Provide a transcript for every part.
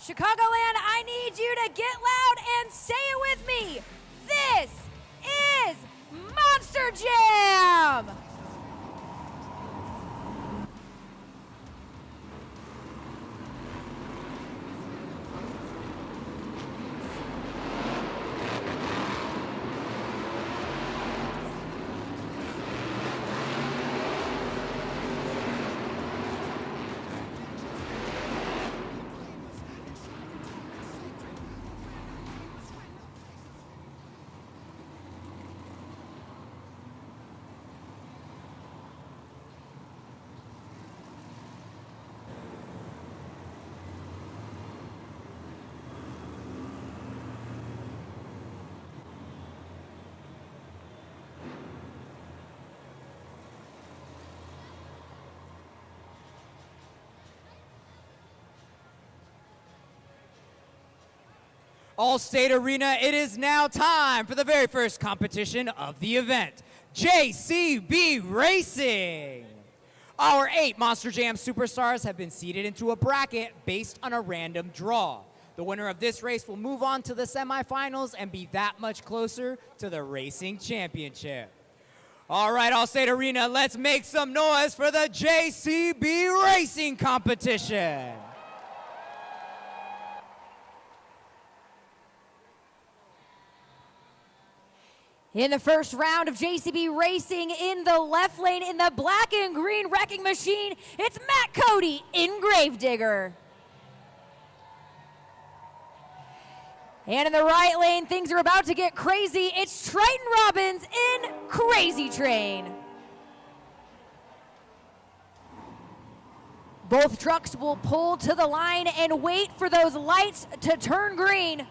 Chicagoland, I need you to get loud and say it with me. This is Monster Jam! Allstate Arena, it is now time for the very first competition of the event, JCB Racing. Our 8 Monster Jam superstars have been seeded into a bracket based on a random draw. The winner of this race will move on to the semifinals and be that much closer to the racing championship. All right, Allstate Arena, let's make some noise for the JCB Racing competition. In the first round of JCB Racing, in the left lane, in the black and green wrecking machine, it's Matt Cody in Gravedigger. And in the right lane, things are about to get crazy. It's Triton Robbins in Crazy Train. Both trucks will pull to the line and wait for those lights to turn green.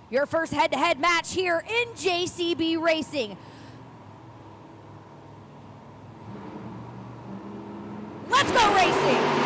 Your first head-to-head match here in JCB Racing. Let's go racing!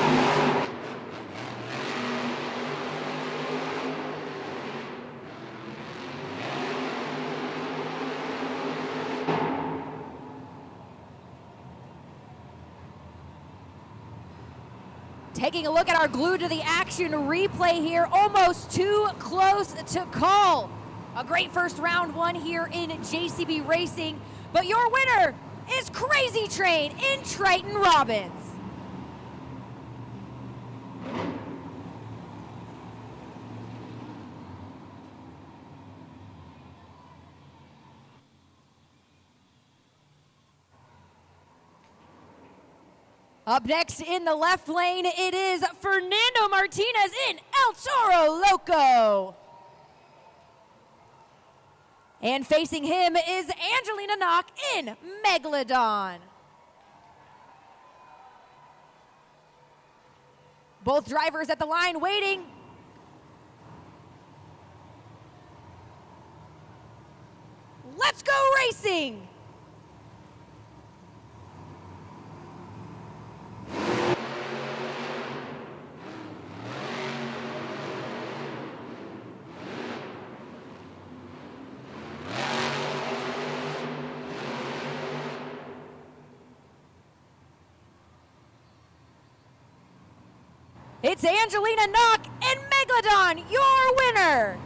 Taking a look at our glued to the action replay here, almost too close to call. A great first round one here in JCB Racing, but your winner is Crazy Train in Triton Robbins. Up next in the left lane, it is Fernando Martinez in El Toro Loco. And facing him is Angelina Knock in Megalodon. Both drivers at the line waiting. Let's go racing! It's Angelina Knock and Megalodon, your winner!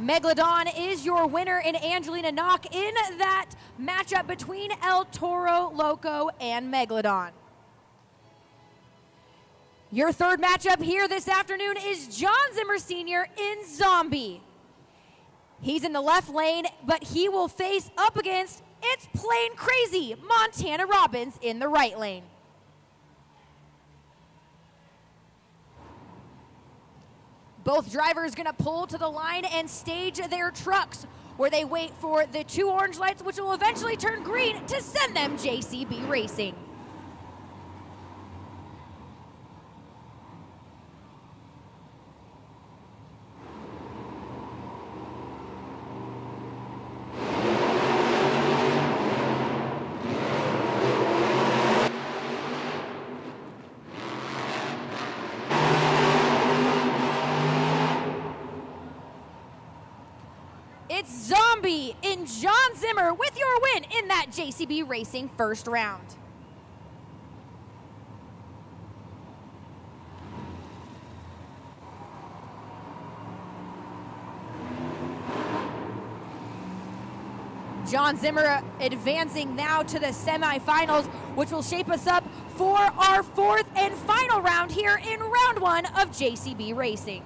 Megalodon is your winner, and Angelina Knock in that matchup between El Toro Loco and Megalodon. Your third matchup here this afternoon is John Zimmer Sr. in Zombie. He's in the left lane, but he will face up against It's Plain Crazy Montana Robbins in the right lane. Both drivers gonna pull to the line and stage their trucks, where they wait for the 2 orange lights, which will eventually turn green to send them JCB Racing. and John Zimmer with your win in that JCB Racing first round. John Zimmer advancing now to the semifinals, which will shape us up for our fourth and final round here in round one of JCB Racing.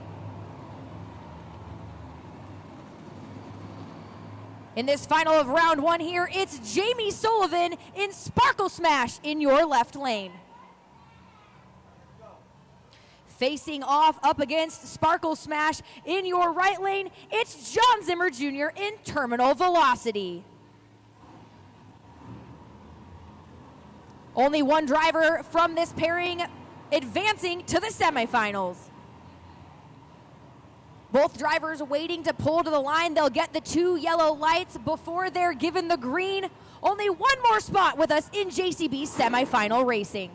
In this final of round one here, it's Jamie Sullivan in Sparkle Smash in your left lane. Facing off up against Sparkle Smash in your right lane, it's John Zimmer Jr. in Terminal Velocity. Only one driver from this pairing advancing to the semifinals. Both drivers waiting to pull to the line. They'll get the 2 yellow lights before they're given the green. Only one more spot with us in JCB semifinal racing.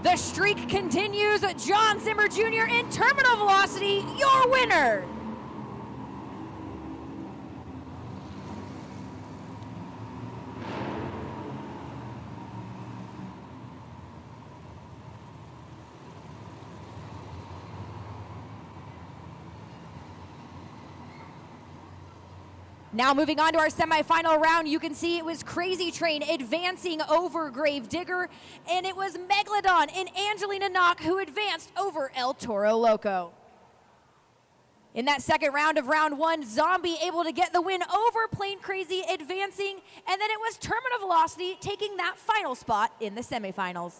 The streak continues. John Zimmer Jr. in Terminal Velocity, your winner. Now moving on to our semifinal round, you can see it was Crazy Train advancing over Grave Digger, and it was Megalodon and Angelina Knock who advanced over El Toro Loco. In that second round of round one, Zombie able to get the win over Plane Crazy advancing, and then it was Terminal Velocity taking that final spot in the semifinals.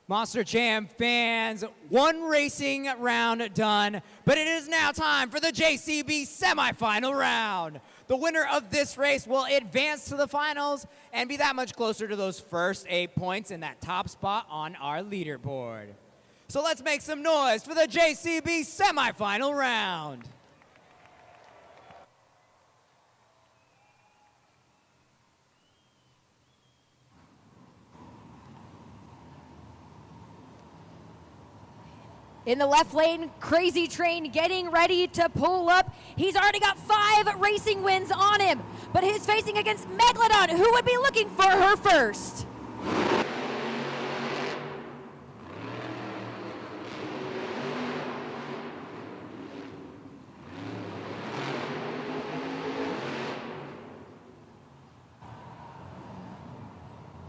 Monster Jam fans, one racing round done, but it is now time for the JCB semifinal round. The winner of this race will advance to the finals and be that much closer to those first 8 points in that top spot on our leaderboard. So let's make some noise for the JCB semifinal round. In the left lane, Crazy Train getting ready to pull up. He's already got 5 racing wins on him, but he's facing against Megalodon, who would be looking for her first.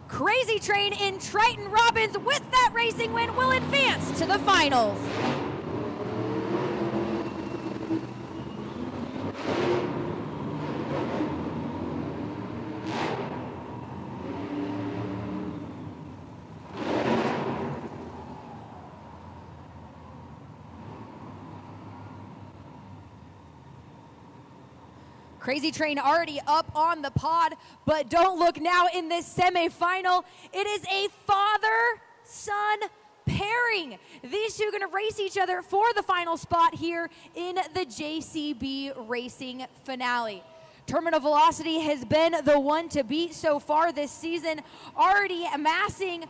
Crazy Train in Triton Robbins with that racing win will advance to the finals. Crazy Train already up on the pod, but don't look now in this semifinal. It is a father-son pairing. These two are going to race each other for the final spot here in the JCB Racing finale. Terminal Velocity has been the one to beat so far this season, already amassing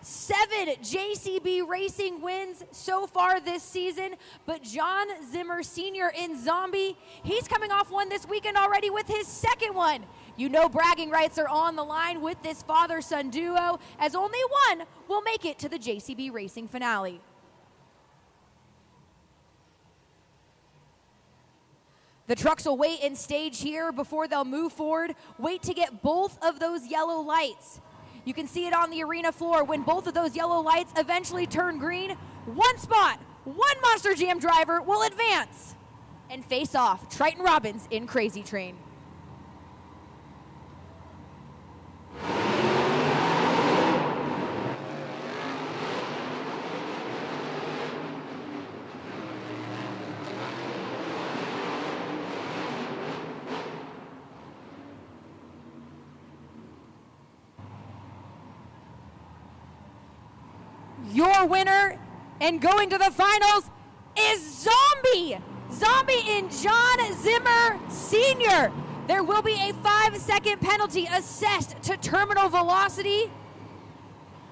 7 JCB Racing wins so far this season, but John Zimmer Sr. in Zombie, he's coming off one this weekend already with his second one. You know bragging rights are on the line with this father-son duo, as only one will make it to the JCB Racing finale. The trucks will wait in stage here before they'll move forward, wait to get both of those yellow lights. You can see it on the arena floor. When both of those yellow lights eventually turn green, one spot, one Monster Jam driver will advance and face off Triton Robbins in Crazy Train. Your winner and going to the finals is Zombie! Zombie in John Zimmer Sr. There will be a 5-second penalty assessed to terminal velocity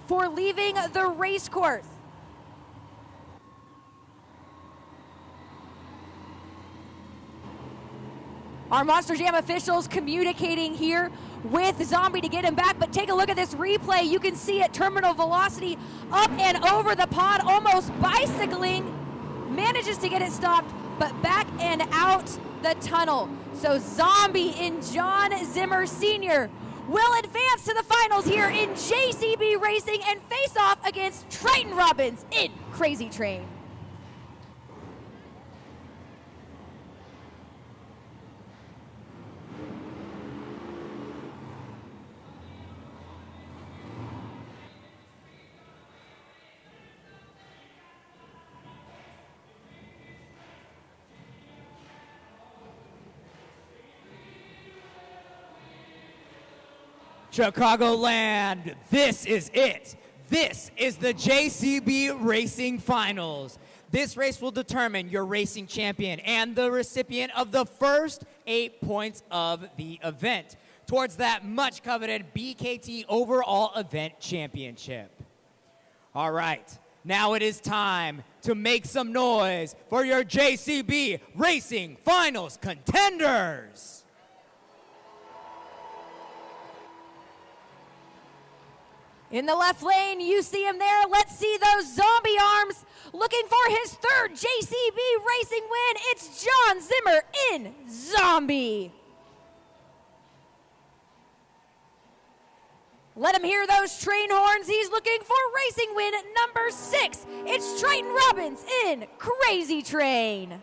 for leaving the race course. Our Monster Jam officials communicating here with Zombie to get him back, but take a look at this replay. You can see at terminal velocity up and over the pod, almost bicycling, manages to get it stopped, but back and out the tunnel. So Zombie in John Zimmer Sr. will advance to the finals here in JCB Racing and face off against Triton Robbins in Crazy Train. Chicagoland, this is it. This is the JCB Racing Finals. This race will determine your racing champion and the recipient of the first 8 points of the event towards that much coveted BKT Overall Event Championship. All right, now it is time to make some noise for your JCB Racing Finals contenders. In the left lane, you see him there. Let's see those zombie arms looking for his third JCB Racing win. It's John Zimmer in Zombie. Let him hear those train horns. He's looking for racing win number 6. It's Triton Robbins in Crazy Train.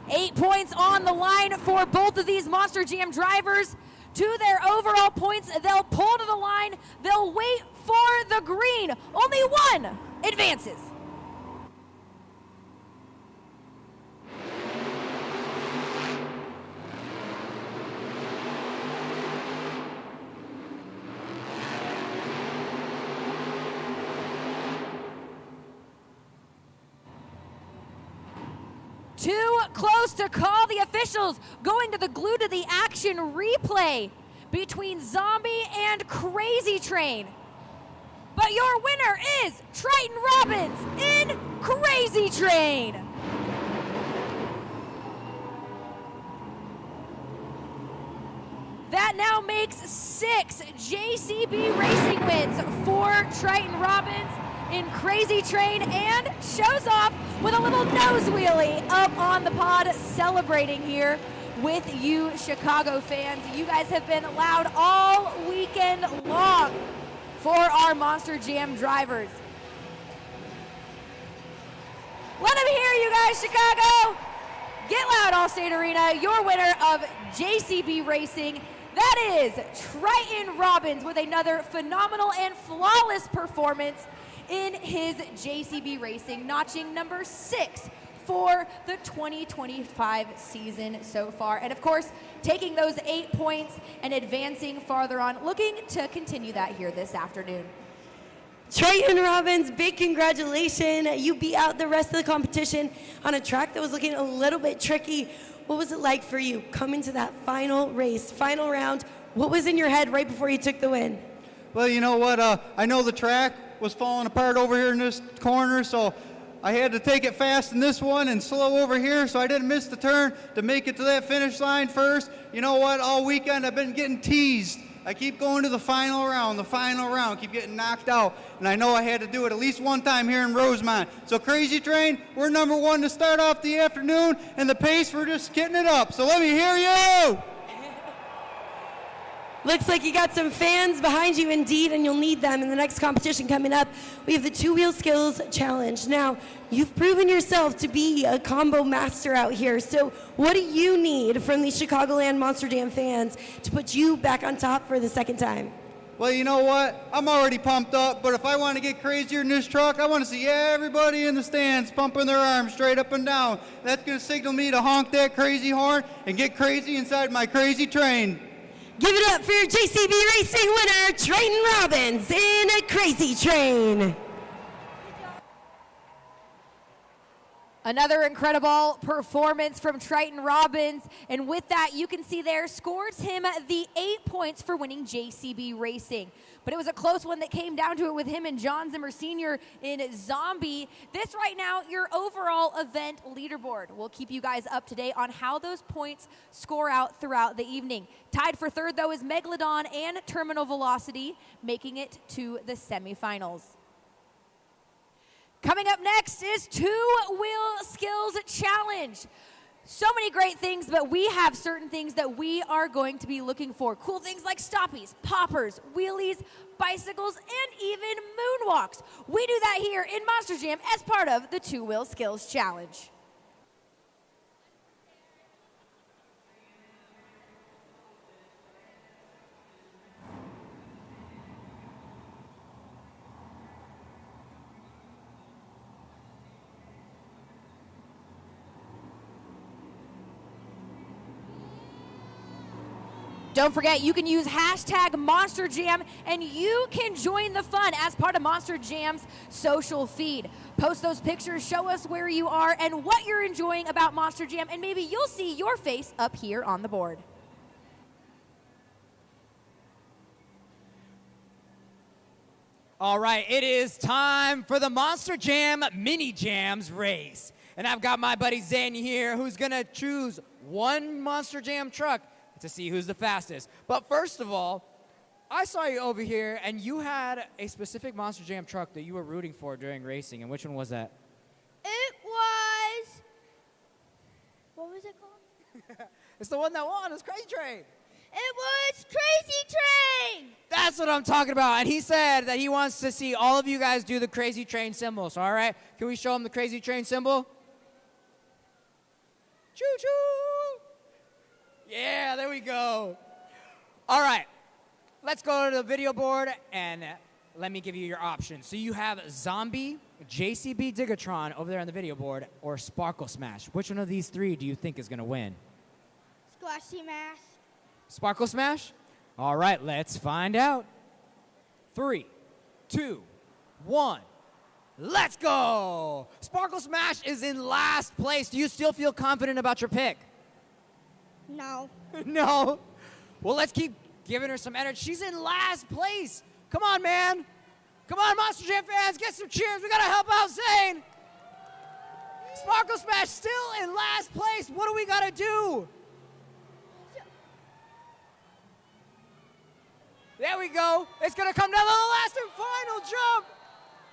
8 points on the line for both of these Monster Jam drivers. To their overall points, they'll pull to the line, they'll wait for the green. Only one advances. Too close to call. The officials going to the glue to the action replay between Zombie and Crazy Train. But your winner is Triton Robbins in Crazy Train. That now makes 6 JCB Racing wins for Triton Robbins in Crazy Train, and shows off with a little nose wheelie up on the pod, celebrating here with you Chicago fans. You guys have been loud all weekend long for our Monster Jam drivers. Let them hear you guys, Chicago. Get loud, Allstate Arena. Your winner of JCB Racing, that is Triton Robbins, with another phenomenal and flawless performance in his JCB Racing, notching number 6 for the 2025 season so far. And of course, taking those 8 points and advancing farther on, looking to continue that here this afternoon. Triton Robbins, big congratulations. You beat out the rest of the competition on a track that was looking a little bit tricky. What was it like for you coming to that final race, final round? What was in your head right before you took the win? Well, you know what? I know the track was falling apart over here in this corner, so I had to take it fast in this one and slow over here so I didn't miss the turn to make it to that finish line first. You know what? All weekend I've been getting teased. I keep going to the final round, keep getting knocked out, and I know I had to do it at least one time here in Rosemont. So Crazy Train, we're number 1 to start off the afternoon, and the pace, we're just getting it up. So let me hear you! Looks like you got some fans behind you indeed, and you'll need them in the next competition coming up. We have the 2-wheel skills challenge. Now, you've proven yourself to be a combo master out here. So what do you need from the Chicagoland Monster Jam fans to put you back on top for the second time? Well, you know what? I'm already pumped up, but if I want to get crazier in this truck, I want to see everybody in the stands pumping their arms straight up and down. That's going to signal me to honk that crazy horn and get crazy inside my Crazy Train. Give it up for JCB Racing winner, Triton Robbins in a Crazy Train. Another incredible performance from Triton Robbins, and with that, you can see there, scores him the 8 points for winning JCB Racing. But it was a close one that came down to it with him and John Zimmer Sr. in Zombie. This right now, your overall event leaderboard. We'll keep you guys up to date on how those points score out throughout the evening. Tied for third, though, is Megalodon and Terminal Velocity, making it to the semifinals. Coming up next is Two-Wheel Skills Challenge. So many great things, but we have certain things that we are going to be looking for. Cool things like stoppies, poppers, wheelies, bicycles, and even moonwalks. We do that here in Monster Jam as part of the Two-Wheel Skills Challenge. Don't forget, you can use hashtag Monster Jam and you can join the fun as part of Monster Jam's social feed. Post those pictures, show us where you are and what you're enjoying about Monster Jam, and maybe you'll see your face up here on the board. All right, it is time for the Monster Jam Mini Jams race. And I've got my buddy Zane here who's gonna choose one Monster Jam truck to see who's the fastest. But first of all, I saw you over here and you had a specific Monster Jam truck that you were rooting for during racing. And which one was that? It was, what was it called? It's the one that won, it's Crazy Train. It was Crazy Train. That's what I'm talking about. And he said that he wants to see all of you guys do the Crazy Train symbol. So all right, can we show him the Crazy Train symbol? Choo-choo. Yeah, there we go. All right, let's go to the video board and let me give you your options. So you have Zombie, JCB Digatron over there on the video board, or Sparkle Smash. Which one of these three do you think is gonna win? Squashy Mask. Sparkle Smash? All right, let's find out. 3, 2, 1, let's go! Sparkle Smash is in last place. Do you still feel confident about your pick? No. No? Well, let's keep giving her some energy. She's in last place. Come on, man. Come on, Monster Jam fans, get some cheers. We gotta help out Zane. Sparkle Smash still in last place. What do we gotta do? There we go. It's gonna come down to the last and final jump.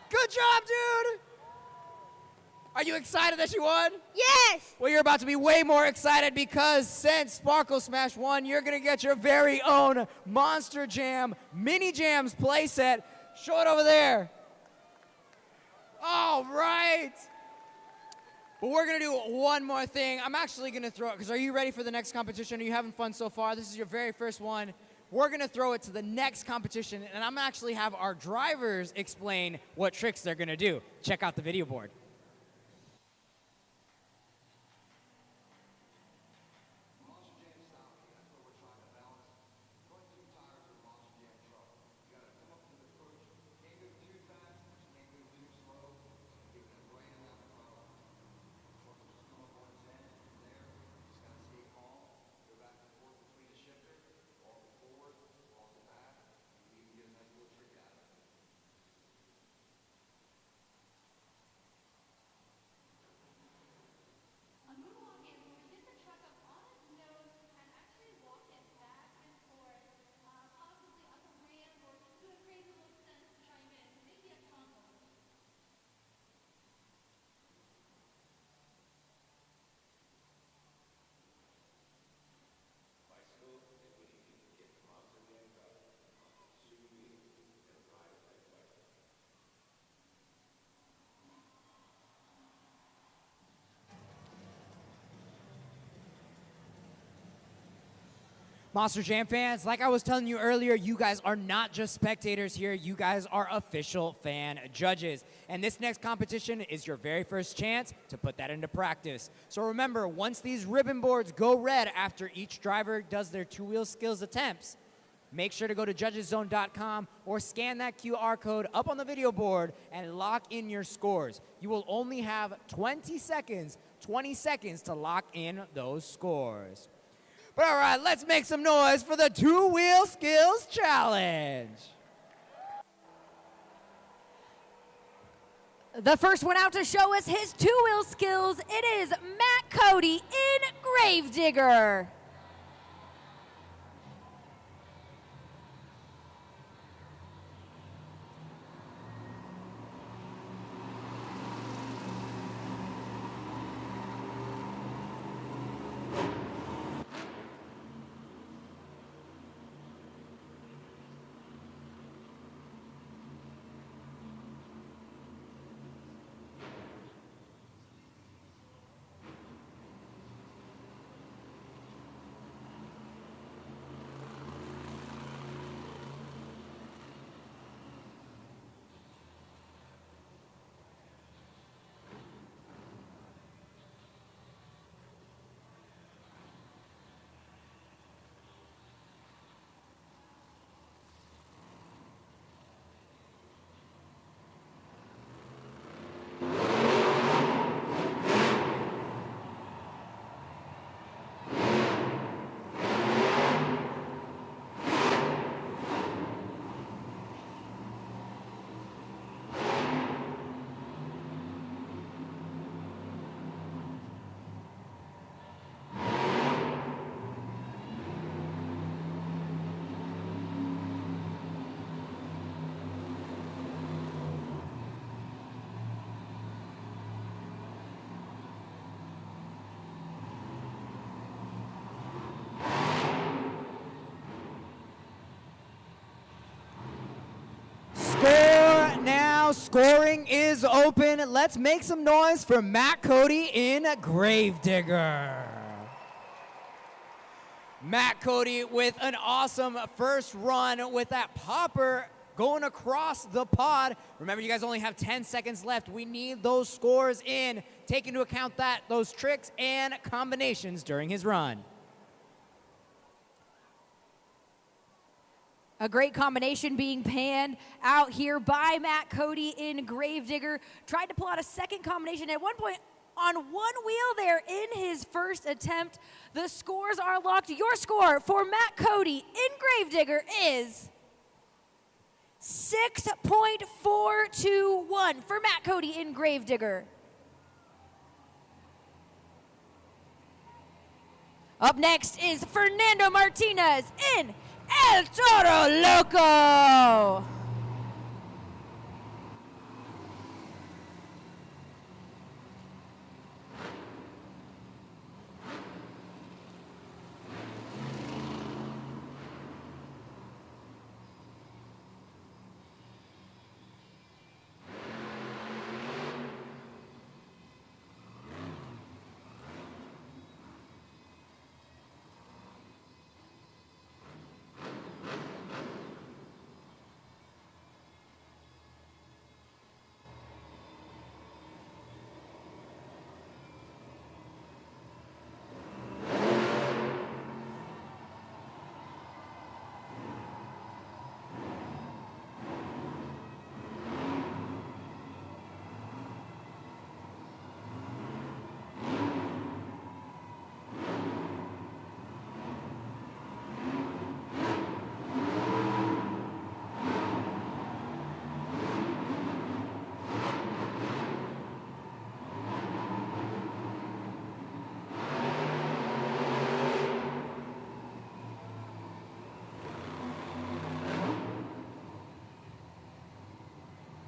Good job, dude. Are you excited that you won? Yes. Well, you're about to be way more excited because since Sparkle Smash won, you're gonna get your very own Monster Jam Mini Jams playset. Show it over there. All right. But we're gonna do one more thing. I'm actually gonna throw it, because are you ready for the next competition? Are you having fun so far? This is your very first one. We're gonna throw it to the next competition, and I'm gonna actually have our drivers explain what tricks they're gonna do. Check out the video board. Monster Jam fans, like I was telling you earlier, you guys are not just spectators here, you guys are official fan judges. And this next competition is your very first chance to put that into practice. So remember, once these ribbon boards go red after each driver does their two-wheel skills attempts, make sure to go to judgeszone.com or scan that QR code up on the video board and lock in your scores. You will only have 20 seconds to lock in those scores. But all right, let's make some noise for the two-wheel skills challenge. The first one out to show us his two-wheel skills, it is Matt Cody in Gravedigger. Scoring is open. Let's make some noise for Matt Cody in Gravedigger. Matt Cody with an awesome first run with that popper going across the pod. Remember, you guys only have 10 seconds left. We need those scores in. Take into account those tricks and combinations during his run. A great combination being panned out here by Matt Cody in Gravedigger. Tried to pull out a second combination at one point on one wheel there in his first attempt. The scores are locked. Your score for Matt Cody in Gravedigger is 6.421 for Matt Cody in Gravedigger. Up next is Fernando Martinez in El Toro Loco.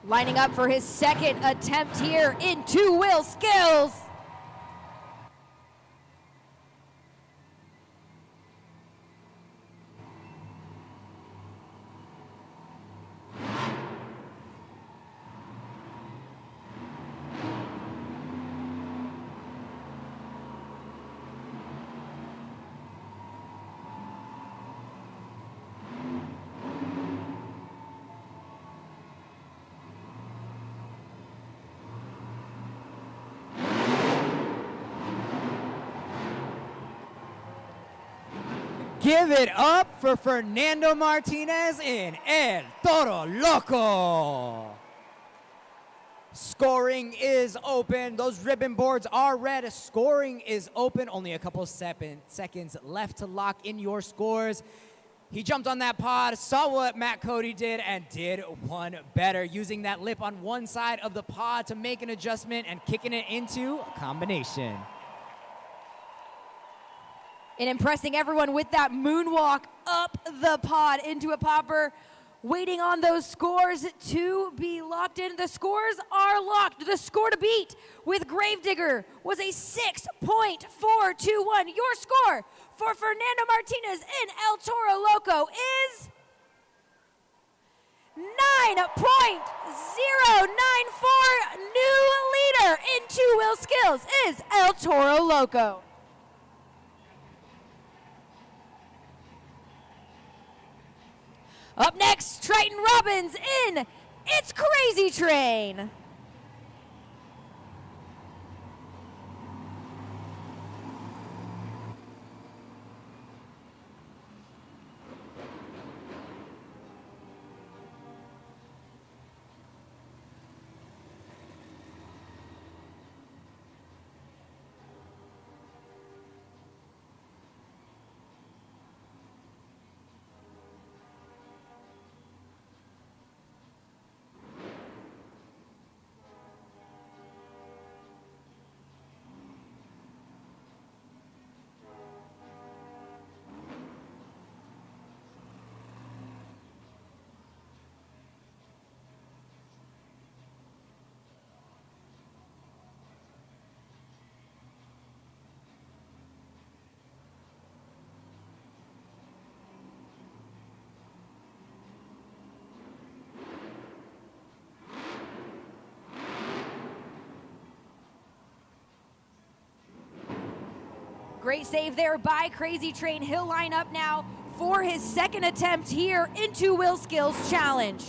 Lining up for his second attempt here in two-wheel skills. Give it up for Fernando Martinez in El Toro Loco. Scoring is open. Those ribbon boards are red. Scoring is open. Only a couple seconds left to lock in your scores. He jumped on that pod, saw what Matt Cody did, and did one better, using that lip on one side of the pod to make an adjustment and kicking it into a combination. And impressing everyone with that moonwalk up the pod into a popper. Waiting on those scores to be locked in. The scores are locked. The score to beat with Gravedigger was a 6.421. Your score for Fernando Martinez in El Toro Loco is 9.094. New leader in two-wheel skills is El Toro Loco. Up next, Triton Robbins in It's Crazy Train. Great save there by Crazy Train. He'll line up now for his second attempt here in Two-Wheel Skills Challenge.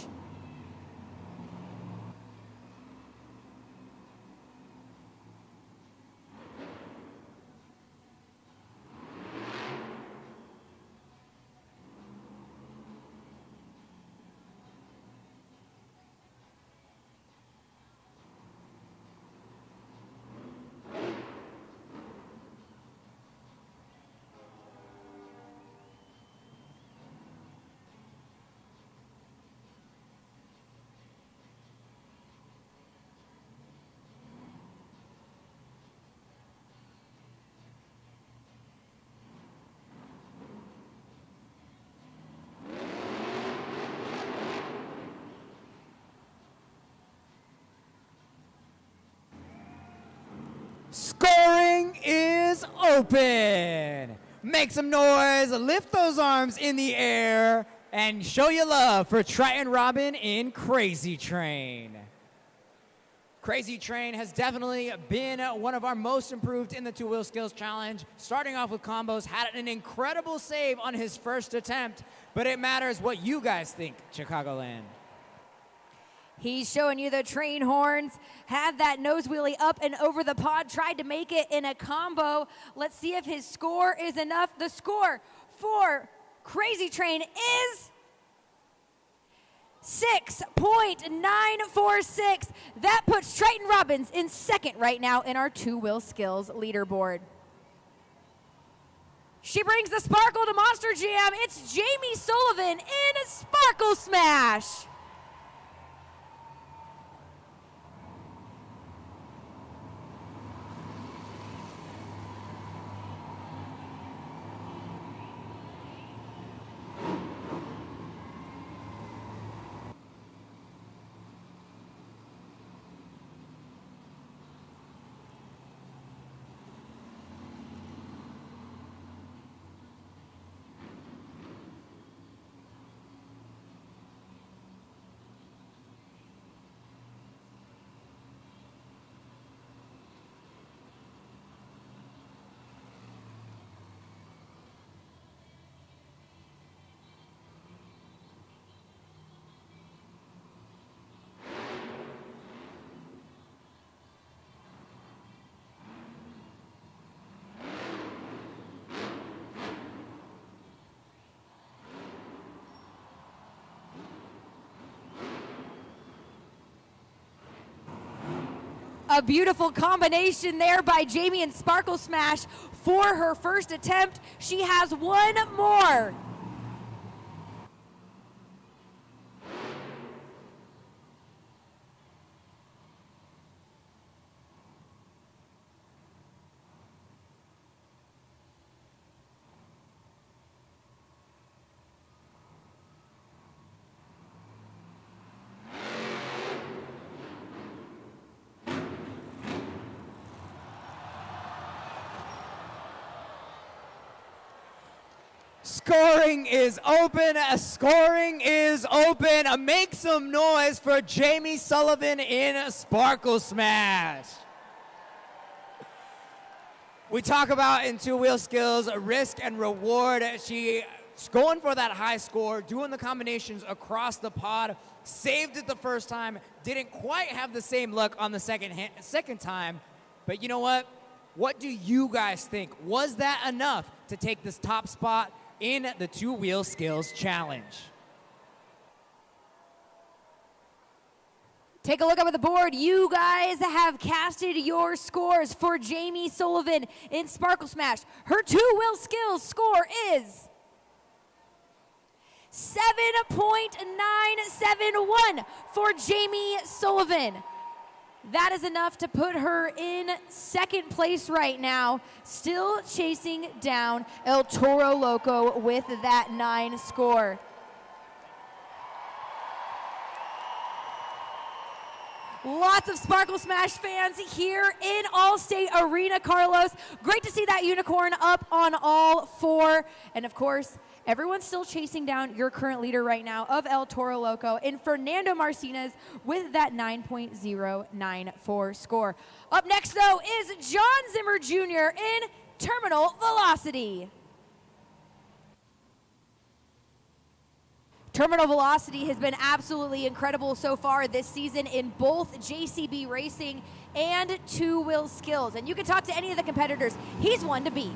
Scoring is open. Make some noise, lift those arms in the air, and show your love for Triton Robin in Crazy Train. Crazy Train has definitely been one of our most improved in the Two-Wheel Skills Challenge. Starting off with combos, had an incredible save on his first attempt, but it matters what you guys think, Chicagoland. He's showing you the train horns, had that nose wheelie up and over the pod, tried to make it in a combo. Let's see if his score is enough. The score for Crazy Train is 6.946. That puts Triton Robbins in second right now in our Two-Wheel Skills leaderboard. She brings the sparkle to Monster Jam. It's Jamie Sullivan in Sparkle Smash. A beautiful combination there by Jamie and Sparkle Smash for her first attempt. She has one more. Scoring is open. Scoring is open. Make some noise for Jamie Sullivan in Sparkle Smash. We talk about in two-wheel skills, risk and reward. She's going for that high score, doing the combinations across the pod. Saved it the first time. Didn't quite have the same luck on the second time. But you know what? What do you guys think? Was that enough to take this top spot in the two-wheel skills challenge? Take a look up at the board. You guys have casted your scores for Jamie Sullivan in Sparkle Smash. Her two-wheel skills score is 7.971 for Jamie Sullivan. That is enough to put her in second place right now, still chasing down El Toro Loco with that 9 score. Lots of Sparkle Smash fans here in Allstate Arena, Carlos. Great to see that unicorn up on all 4. And of course, everyone's still chasing down your current leader right now of El Toro Loco and Fernando Martinez with that 9.094 score. Up next, though, is John Zimmer Jr. in Terminal Velocity. Terminal Velocity has been absolutely incredible so far this season in both JCB Racing and two-wheel skills. And you can talk to any of the competitors. He's one to beat.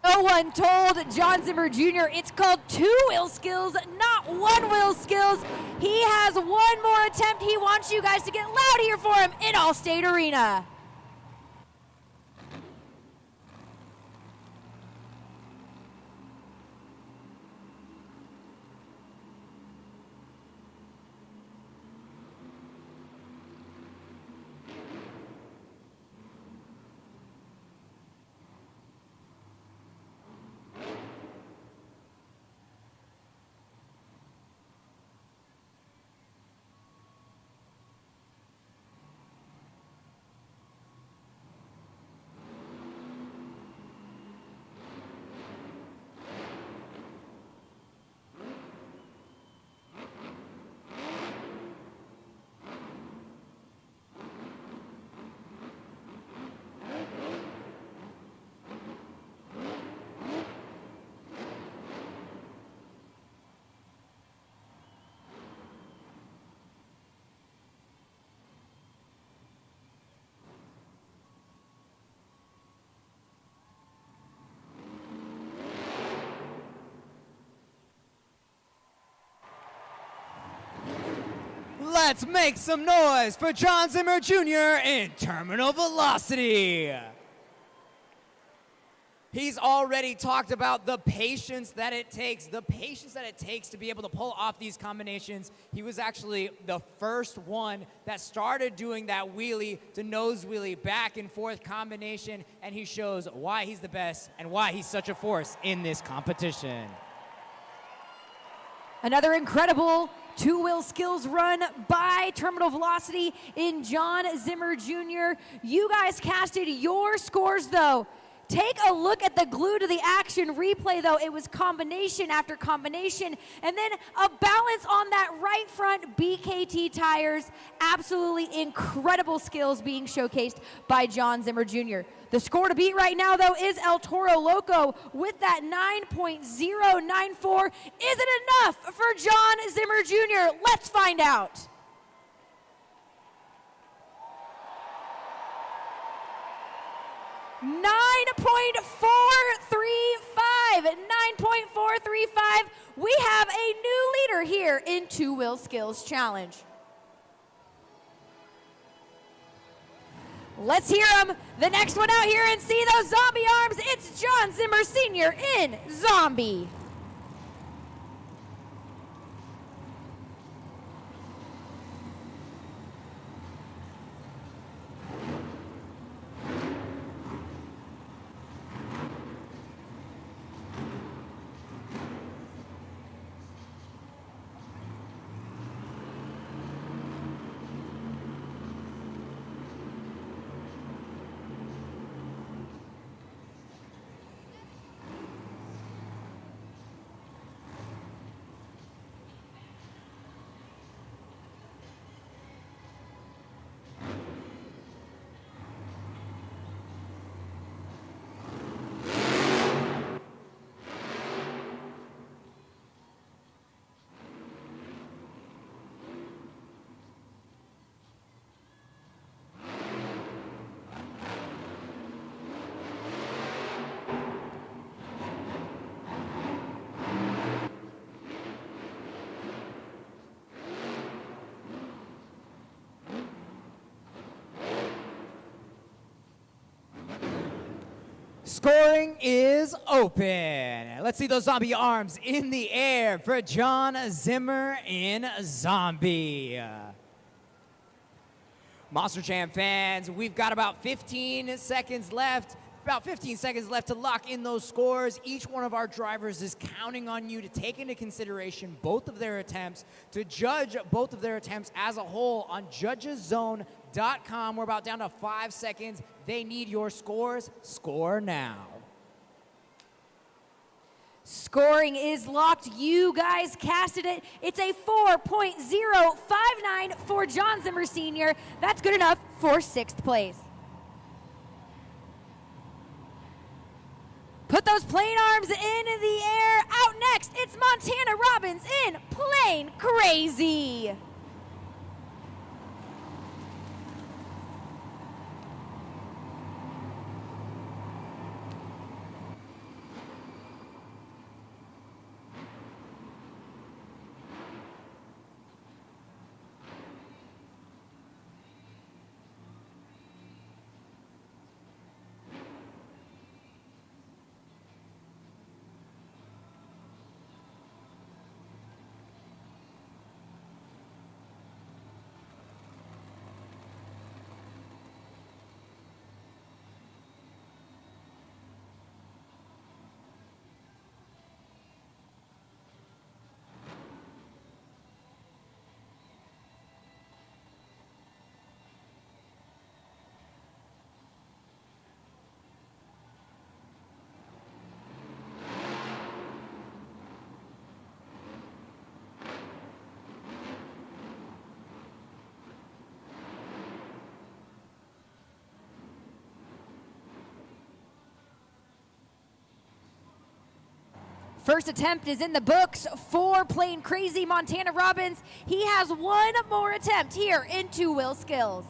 No one told John Zimmer Jr. it's called two-wheel skills, not one-wheel skills. He has one more attempt. He wants you guys to get loud here for him in Allstate Arena. Let's make some noise for John Zimmer Jr. in Terminal Velocity. He's already talked about the patience that it takes to be able to pull off these combinations. He was actually the first one that started doing that wheelie to nose wheelie back and forth combination, and he shows why he's the best and why he's such a force in this competition. Another incredible two-wheel skills run by Terminal Velocity in John Zimmer Jr. You guys casted your scores, though. Take a look at the glue to the action replay, though. It was combination after combination. And then a balance on that right front BKT tires. Absolutely incredible skills being showcased by John Zimmer Jr. The score to beat right now, though, is El Toro Loco with that 9.094. Is it enough for John Zimmer Jr.? Let's find out. 9.435. We have a new leader here in Two-Wheel Skills Challenge. Let's hear him. The next one out here and see those zombie arms. It's John Zimmer Sr. in Zombie. Scoring is open. Let's see those zombie arms in the air for John Zimmer in Zombie. Monster Jam fans, we've got about 15 seconds left. About 15 seconds left to lock in those scores. Each one of our drivers is counting on you to take into consideration both of their attempts, to judge both of their attempts as a whole on judgeszone.com. We're about down to 5 seconds. They need your scores. Score now. Scoring is locked. You guys casted it. It's a 4.059 for John Zimmer Sr. That's good enough for 6th place. Put those plane arms in the air. Out next, it's Montana Robbins in Plane Crazy. First attempt is in the books for Plane Crazy Montana Robbins. He has one more attempt here in Two-Wheel Skills.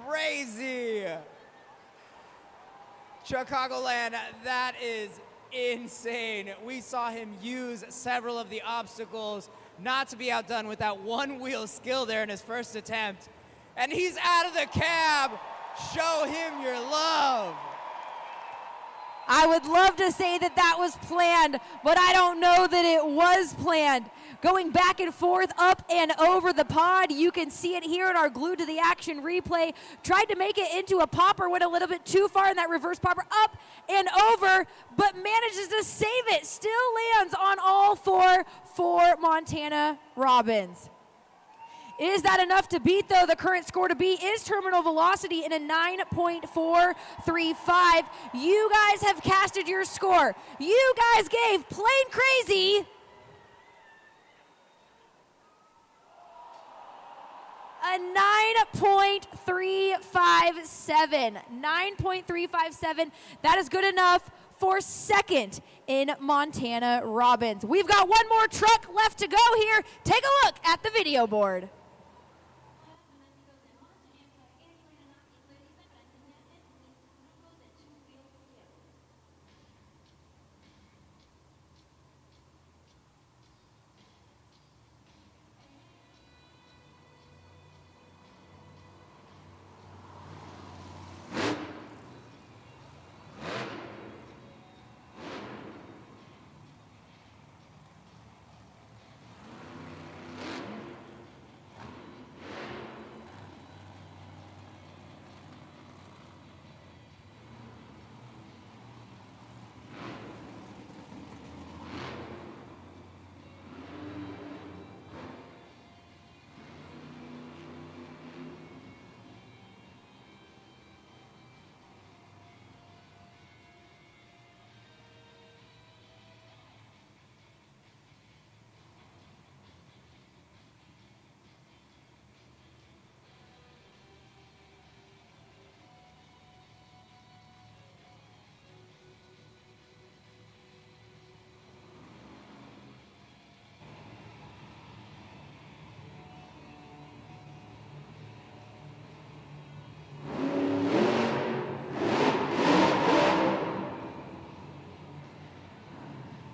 crazy. Chicagoland, that is insane. We saw him use several of the obstacles, not to be outdone with that one wheel skill there in his first attempt. And he's out of the cab. Show him your love. I would love to say that that was planned, but I don't know that it was planned. Going back and forth, up and over the pod. You can see it here in our Glued to the Action replay. Tried to make it into a popper, went a little bit too far in that reverse popper, up and over, but manages to save it. Still lands on all four for Montana Robbins. Is that enough to beat, though? The current score to beat is terminal velocity in a 9.435. You guys have casted your score. You guys gave Plain Crazy a 9.357. 9.357. That is good enough for second in Montana Robbins. We've got one more truck left to go here. Take a look at the video board.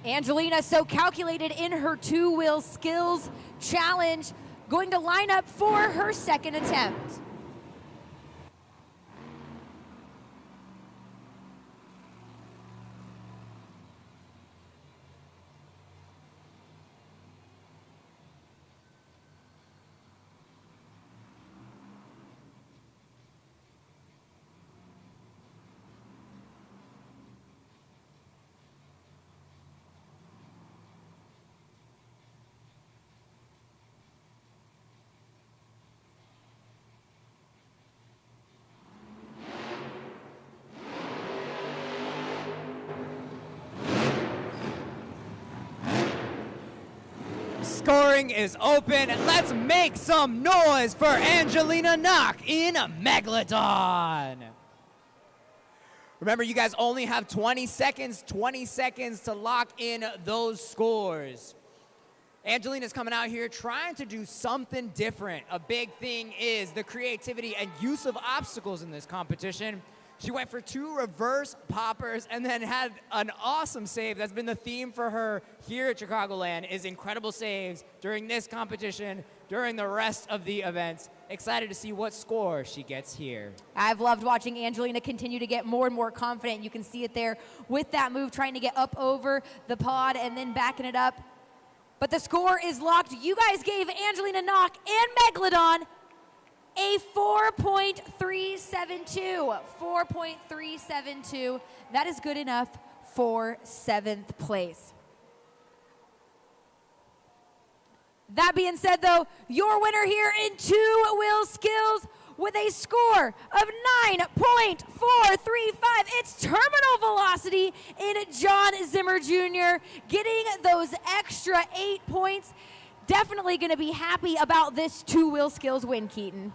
Angelina, so calculated in her two-wheel skills challenge, going to line up for her second attempt. Scoring is open. Let's make some noise for Angelina Knock in Megalodon. Remember, you guys only have 20 seconds to lock in those scores. Angelina's coming out here trying to do something different. A big thing is the creativity and use of obstacles in this competition. She went for 2 reverse poppers and then had an awesome save. That's been the theme for her here at Chicagoland, is incredible saves during this competition, during the rest of the events. Excited to see what score she gets here. I've loved watching Angelina continue to get more and more confident. You can see it there with that move, trying to get up over the pod and then backing it up. But the score is locked. You guys gave Angelina Knock and Megalodon a 4.372. 4.372. That is good enough for 7th place. That being said, though, your winner here in two-wheel skills with a score of 9.435. It's terminal velocity in John Zimmer Jr. getting those extra 8 points. Definitely going to be happy about this two-wheel skills win, Keaton.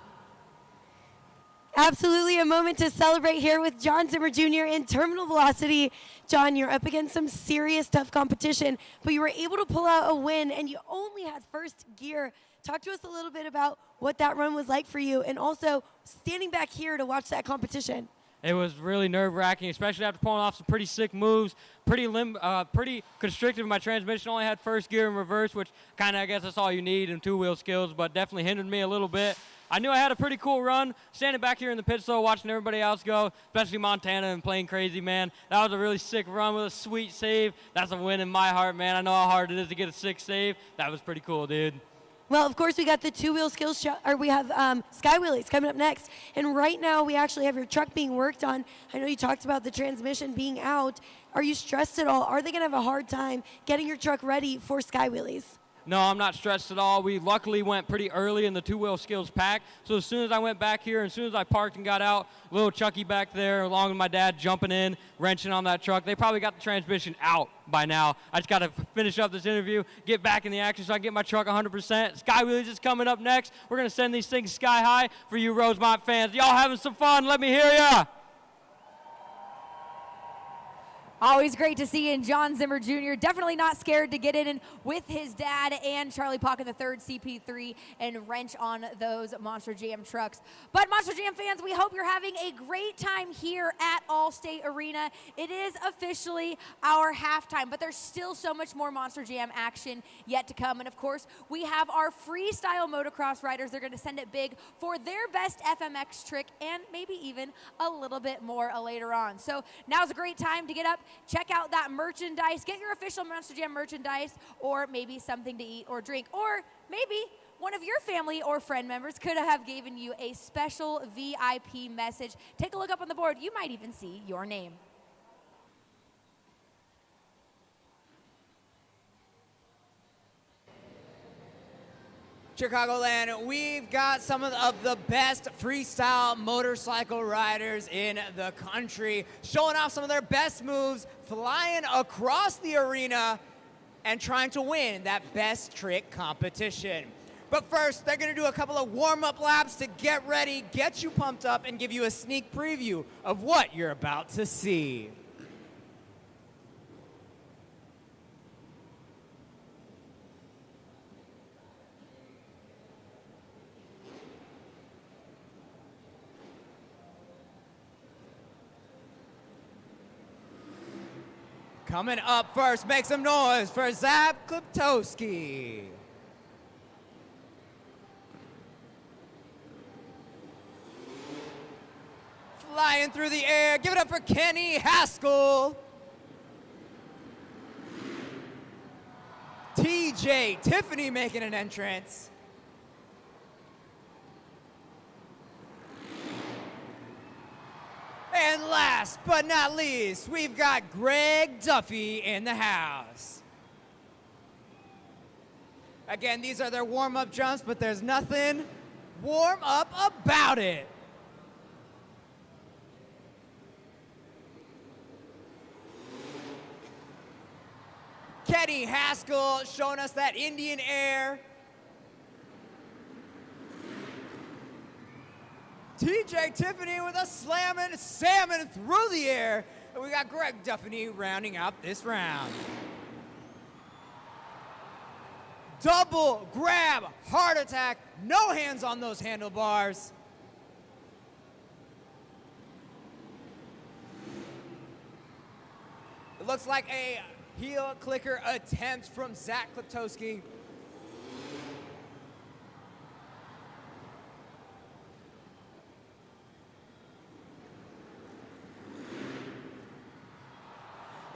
Absolutely a moment to celebrate here with John Zimmer Jr. in terminal velocity. John, you're up against some serious tough competition, but you were able to pull out a win, and you only had first gear. Talk to us a little bit about what that run was like for you, and also standing back here to watch that competition. It was really nerve-wracking, especially after pulling off some pretty sick moves, pretty constricted. My transmission only had first gear and reverse, which kind of, I guess, that's all you need in two-wheel skills, but definitely hindered me a little bit. I knew I had a pretty cool run, standing back here in the pit slow, watching everybody else go, especially Montana and playing crazy, man. That was a really sick run with a sweet save. That's a win in my heart, man. I know how hard it is to get a sick save. That was pretty cool, dude. Well, of course, we got the two-wheel skills, or we have Sky Wheelies coming up next. And right now, we actually have your truck being worked on. I know you talked about the transmission being out. Are you stressed at all? Are they going to have a hard time getting your truck ready for Sky Wheelies? No, I'm not stressed at all. We luckily went pretty early in the two-wheel skills pack. So as soon as I went back here, as soon as I parked and got out, little Chucky back there, along with my dad jumping in, wrenching on that truck. They probably got the transmission out by now. I just got to finish up this interview, get back in the action so I can get my truck 100%. Sky Wheelies is coming up next. We're going to send these things sky high for you Rosemont fans. Y'all having some fun? Let me hear ya. Always great to see in John Zimmer Jr. Definitely not scared to get in and with his dad and Charlie Pocket the third CP3 and wrench on those Monster Jam trucks. But Monster Jam fans, we hope you're having a great time here at Allstate Arena. It is officially our halftime, but there's still so much more Monster Jam action yet to come. And of course, we have our freestyle motocross riders. They're going to send it big for their best FMX trick and maybe even a little bit more later on. So now's a great time to get up, check out that merchandise, get your official Monster Jam merchandise, or maybe something to eat or drink, or maybe one of your family or friend members could have given you a special VIP message. Take a look up on the board. You might even see your name. Chicagoland, we've got some of the best freestyle motorcycle riders in the country showing off some of their best moves, flying across the arena and trying to win that best trick competition. But first, they're going to do a couple of warm-up laps to get ready, get you pumped up, and give you a sneak preview of what you're about to see. Coming up first, make some noise for Zap Kliptowski. Flying through the air, give it up for Kenny Haskell. TJ Tiffany making an entrance. And last but not least, we've got Greg Duffy in the house. Again, these are their warm-up jumps, but there's nothing warm-up about it. Kenny Haskell showing us that Indian air. TJ Tiffany with a slamming salmon through the air. And we got Greg Duffy rounding out this round. Double grab, heart attack, no hands on those handlebars. It looks like a heel clicker attempt from Zach Kliptowski.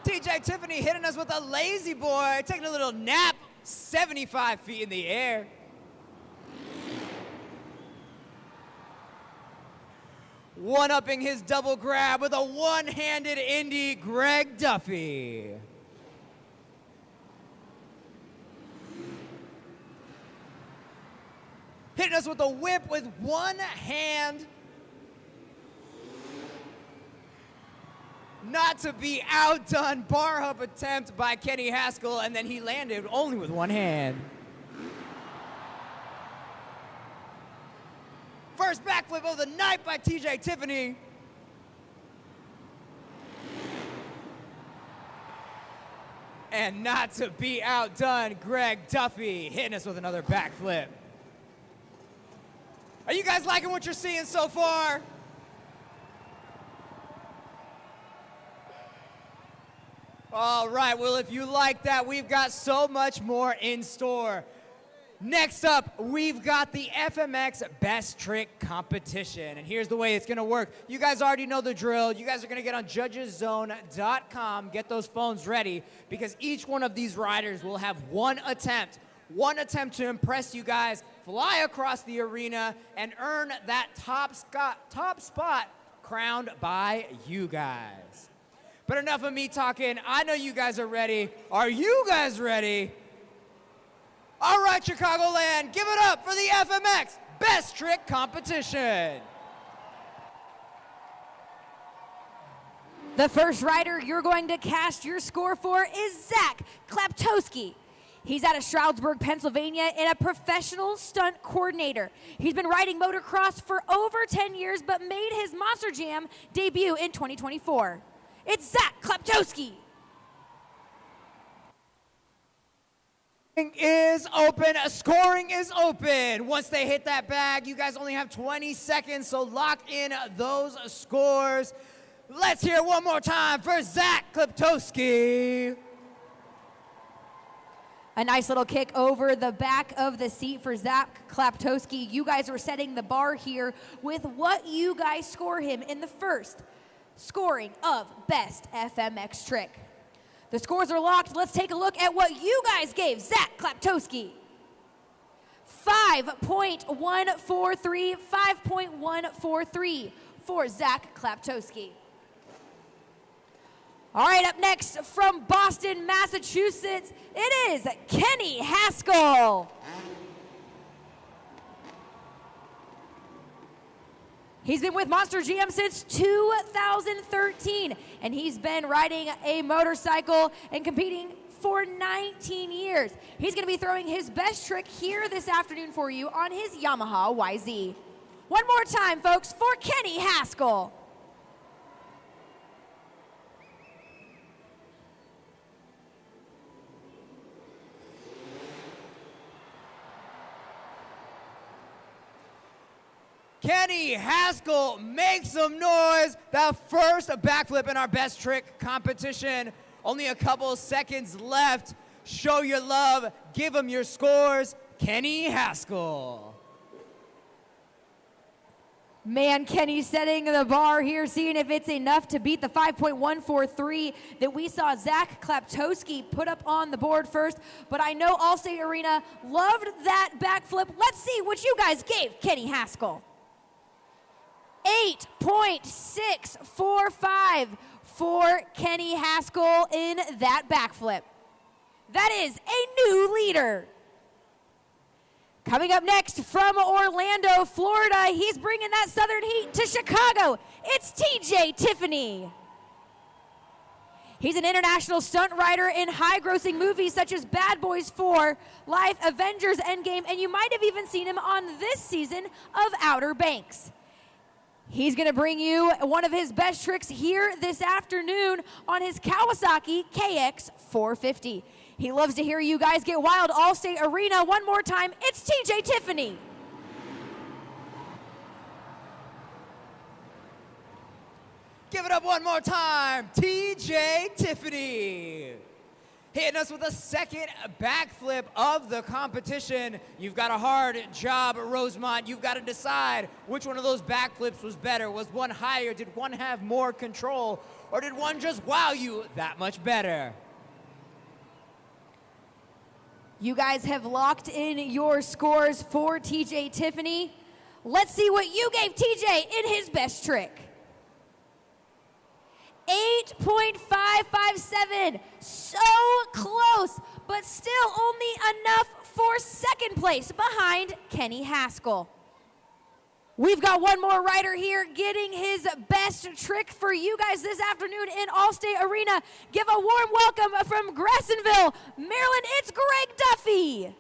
TJ Tiffany hitting us with a lazy boy, taking a little nap, 75 feet in the air. One-upping his double grab with a one-handed Indy, Greg Duffy. Hitting us with a whip with one hand. Not to be outdone, bar hump attempt by Kenny Haskell, and then he landed only with one hand. First backflip backflip of the night by TJ Tiffany. And not to be outdone, Greg Duffy hitting us with another backflip. Are you guys liking what you're seeing so far? All right, well, if you like that, we've got so much more in store. Next up, we've got the FMX Best Trick Competition. And here's the way it's gonna work. You guys already know the drill. You guys are gonna get on judgeszone.com, get those phones ready, because each one of these riders will have one attempt to impress you guys, fly across the arena, and earn that top spot crowned by you guys. But enough of me talking. I know you guys are ready. Are you guys ready? All right, Chicagoland, give it up for the FMX Best Trick Competition. The first rider you're going to cast your score for is Zach Klaptowski. He's out of Stroudsburg, Pennsylvania, and a professional stunt coordinator. He's been riding motocross for over 10 years, but made his Monster Jam debut in 2024. It's Zach Klaptowski. Is open. Scoring is open. Once they hit that bag, you guys only have 20 seconds, so lock in those scores. Let's hear it one more time for Zach Klaptowski. A nice little kick over the back of the seat for Zach Klaptowski. You guys are setting the bar here with what you guys score him in the first scoring of Best FMX Trick. The scores are locked. Let's take a look at what you guys gave Zach Klaptowski. 5.143, 5.143 for Zach Klaptowski. All right, up next from Boston, Massachusetts, it is Kenny Haskell. He's been with Monster Jam since 2013, and he's been riding a motorcycle and competing for 19 years. He's gonna be throwing his best trick here this afternoon for you on his Yamaha YZ. One more time, folks, for Kenny Haskell. Kenny Haskell, make some noise. The first backflip in our best trick competition. Only a couple seconds left. Show your love, give them your scores. Kenny Haskell. Man, Kenny's setting the bar here, seeing if it's enough to beat the 5.143 that we saw Zach Klaptowski put up on the board first. But I know Allstate Arena loved that backflip. Let's see what you guys gave Kenny Haskell. 8.645 for Kenny Haskell in that backflip. That is a new leader. Coming up next from Orlando, Florida, he's bringing that Southern heat to Chicago. It's TJ Tiffany. He's an international stunt rider in high-grossing movies such as Bad Boys 4, Life, Avengers Endgame, and you might have even seen him on this season of Outer Banks. He's going to bring you one of his best tricks here this afternoon on his Kawasaki KX450. He loves to hear you guys get wild. Allstate Arena, one more time, it's TJ Tiffany. Give it up one more time, TJ Tiffany. Hitting us with a second backflip of the competition. You've got a hard job, Rosemont. You've got to decide which one of those backflips was better. Was one higher? Did one have more control? Or did one just wow you that much better? You guys have locked in your scores for TJ Tiffany. Let's see what you gave TJ in his best trick. 8.557, so close, but still only enough for second place behind Kenny Haskell. We've got one more rider here getting his best trick for you guys this afternoon in Allstate Arena. Give a warm welcome from Grassenville, Maryland, it's Greg Duffy.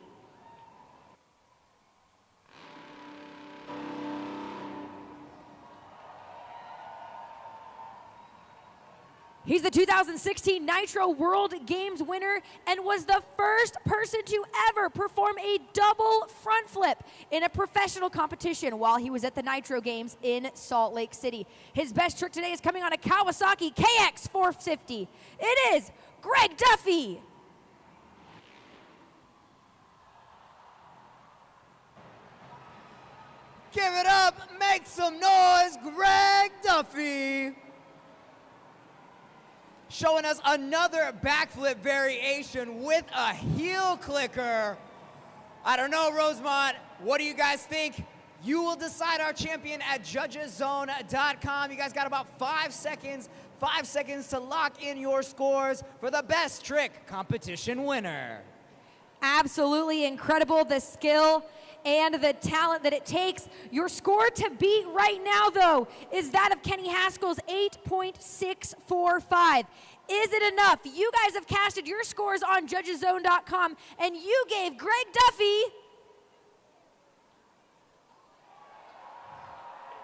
He's the 2016 Nitro World Games winner and was the first person to ever perform a double front flip in a professional competition while he was at the Nitro Games in Salt Lake City. His best trick today is coming on a Kawasaki KX 450. It is Greg Duffy. Give it up, make some noise, Greg Duffy. Showing us another backflip variation with a heel clicker. I don't know, Rosemont, what do you guys think? You will decide our champion at judgeszone.com. You guys got about 5 seconds to lock in your scores for the best trick competition winner. Absolutely incredible, the skill and the talent that it takes. Your score to beat right now, though, is that of Kenny Haskell's 8.645. Is it enough? You guys have casted your scores on judgeszone.com, and you gave Greg Duffy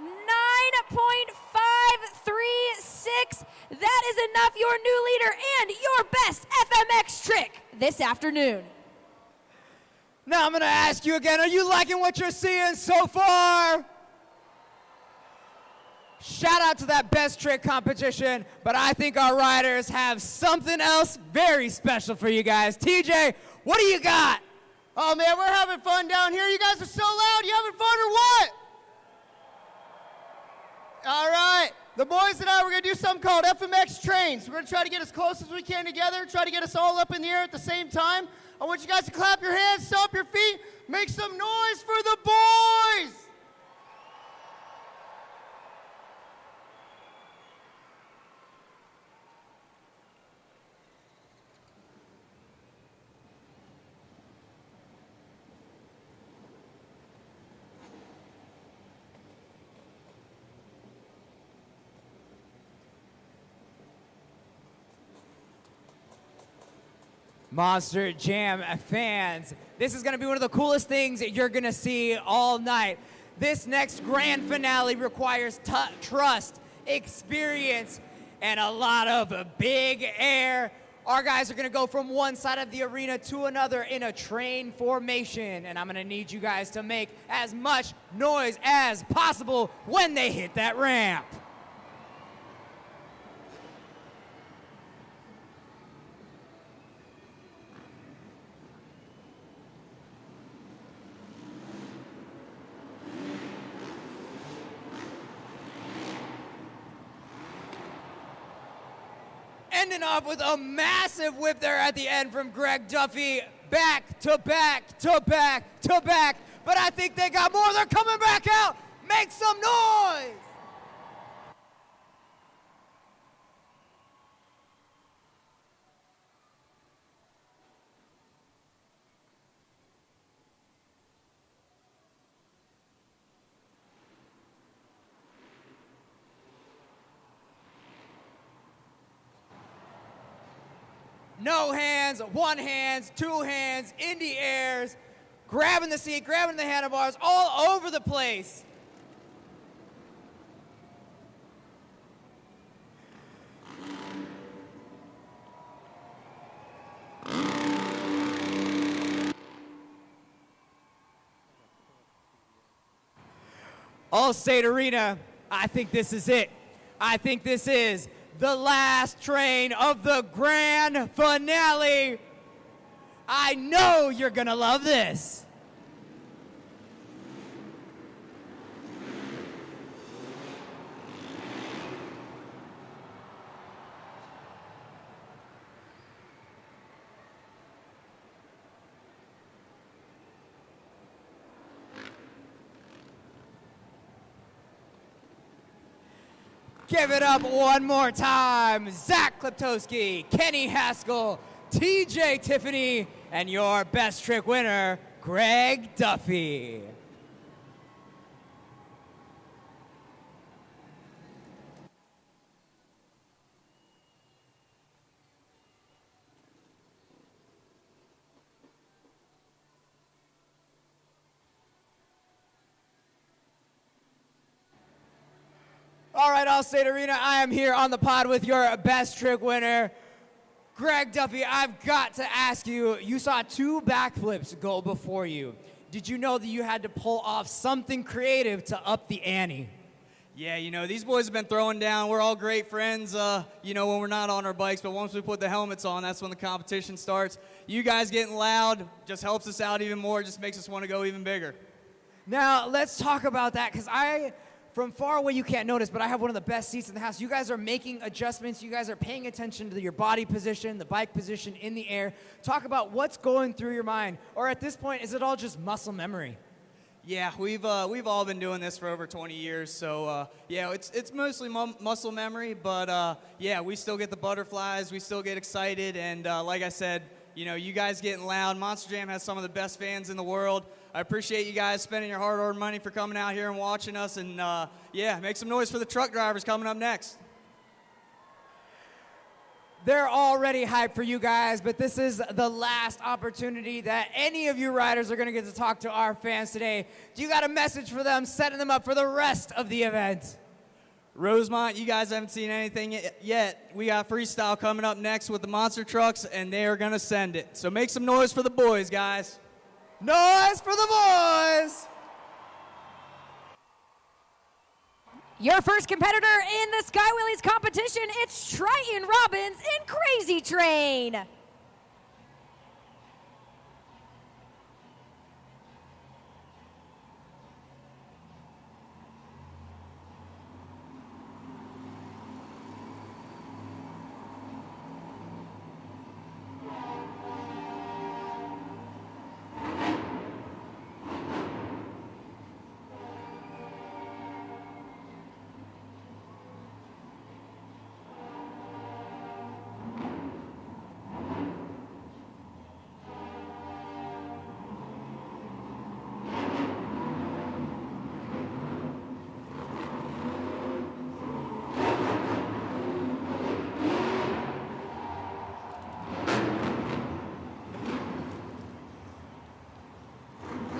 9.536. That is enough, your new leader and your best FMX trick this afternoon. Now I'm gonna ask you again, are you liking what you're seeing so far? Shout out to that best trick competition, but I think our riders have something else very special for you guys. TJ, what do you got? Oh man, we're having fun down here. You guys are so loud. You having fun or what? All right. The boys and I, we're going to do something called FMX trains. We're going to try to get as close as we can together, try to get us all up in the air at the same time. I want you guys to clap your hands, stomp your feet, make some noise for the boys. Monster Jam fans, this is going to be one of the coolest things that you're going to see all night. This next grand finale requires trust, experience, and a lot of big air. Our guys are going to go from one side of the arena to another in a train formation, and I'm going to need you guys to make as much noise as possible when they hit that ramp. Ending off with a massive whip there at the end from Greg Duffy. Back to back to back to back. But I think they got more. They're coming back out. Make some noise. No hands, one hands, two hands, in the airs, grabbing the seat, grabbing the handlebars, all over the place. Allstate Arena, I think this is it. I think this is the last train of the grand finale. I know you're gonna love this. Give it up one more time. Zach Kliptowski, Kenny Haskell, TJ Tiffany, and your best trick winner, Greg Duffy. All right, Allstate Arena, I am here on the pod with your best trick winner, Greg Duffy. I've got to ask you, you saw 2 backflips go before you. Did you know that you had to pull off something creative to up the ante? Yeah, you know, these boys have been throwing down. We're all great friends, you know, when we're not on our bikes, but once we put the helmets on, that's when the competition starts. You guys getting loud just helps us out even more, just makes us want to go even bigger. Now, let's talk about that, because from far away you can't notice, but I have one of the best seats in the house. You guys are making adjustments. You guys are paying attention to your body position, the bike position in the air. Talk about what's going through your mind. Or at this point, is it all just muscle memory? Yeah, we've all been doing this for over 20 years, so yeah, it's mostly muscle memory, but yeah, we still get the butterflies, we still get excited, and like I said, you know, you guys getting loud. Monster Jam has some of the best fans in the world. I appreciate you guys spending your hard-earned money for coming out here and watching us, and yeah, make some noise for the truck drivers coming up next. They're already hyped for you guys, but this is the last opportunity that any of you riders are going to get to talk to our fans today. Do you got a message for them, setting them up for the rest of the event? Rosemont, you guys haven't seen anything yet. We got Freestyle coming up next with the monster trucks, and they are going to send it. So make some noise for the boys, guys. Noise for the boys! Your first competitor in the Sky Wheelies competition, it's Triton Robbins in Crazy Train.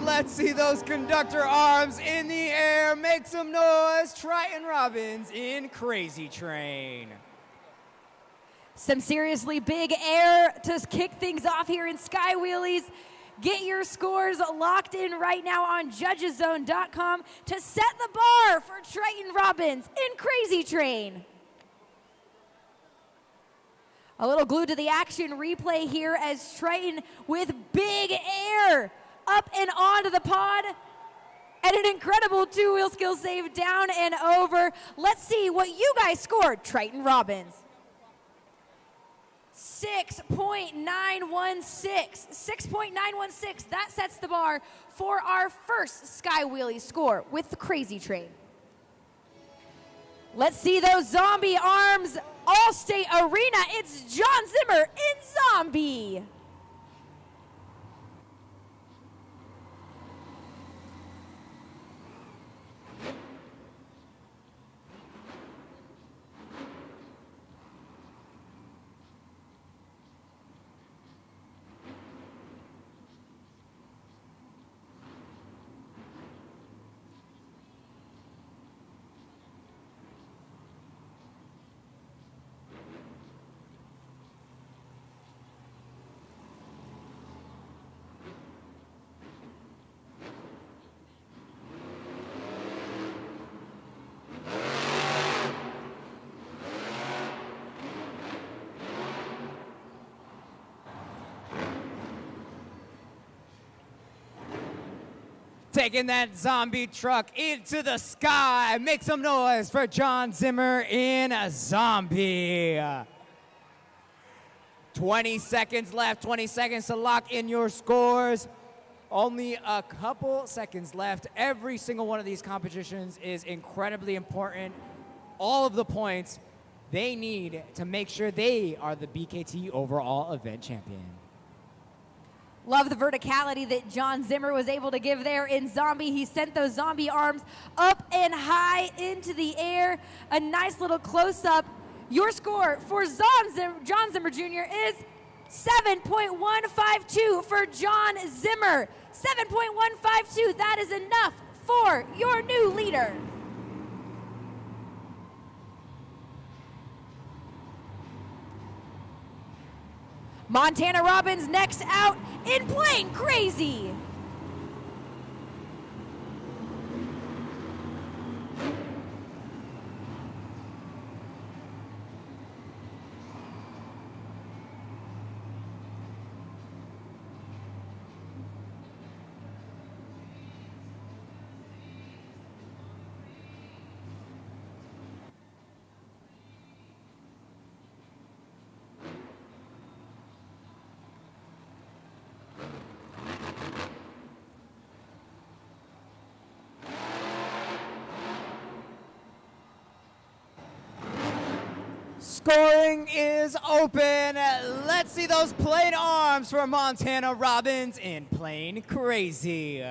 Let's see those conductor arms in the air. Make some noise. Triton Robbins in Crazy Train. Some seriously big air to kick things off here in Sky Wheelies. Get your scores locked in right now on judgeszone.com to set the bar for Triton Robbins in Crazy Train. A little glued to the action replay here as Triton with big air up and onto the pod, and an incredible 2-wheel skill save down and over. Let's see what you guys scored, Triton Robbins. 6.916. 6.916. That sets the bar for our first Sky Wheelie score with the Crazy Train. Let's see those zombie arms. Allstate Arena, it's John Zimmer in Zombie. Taking that zombie truck into the sky. Make some noise for John Zimmer in a Zombie. 20 seconds left, 20 seconds to lock in your scores. Only a couple seconds left. Every single one of these competitions is incredibly important. All of the points they need to make sure they are the BKT overall event champion. Love the verticality that John Zimmer was able to give there in Zombie. He sent those zombie arms up and high into the air. A nice little close-up. Your score for John Zimmer Jr. is 7.152 for John Zimmer. 7.152, that is enough for your new leader. Montana Robbins next out in Plane Crazy. Scoring is open. Let's see those plate arms for Montana Robbins in Plane Crazy.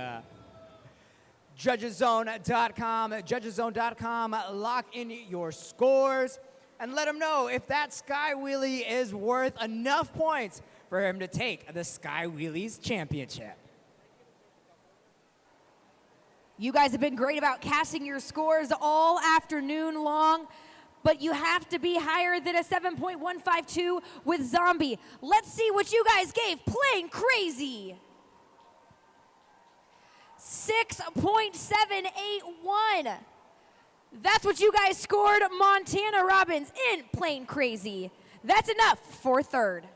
Judgeszone.com, lock in your scores and let him know if that Sky Wheelie is worth enough points for him to take the Sky Wheelies Championship. You guys have been great about casting your scores all afternoon long, but you have to be higher than a 7.152 with Zombie. Let's see what you guys gave Plane Crazy. 6.781. That's what you guys scored Montana Robbins in Plane Crazy. That's enough for third.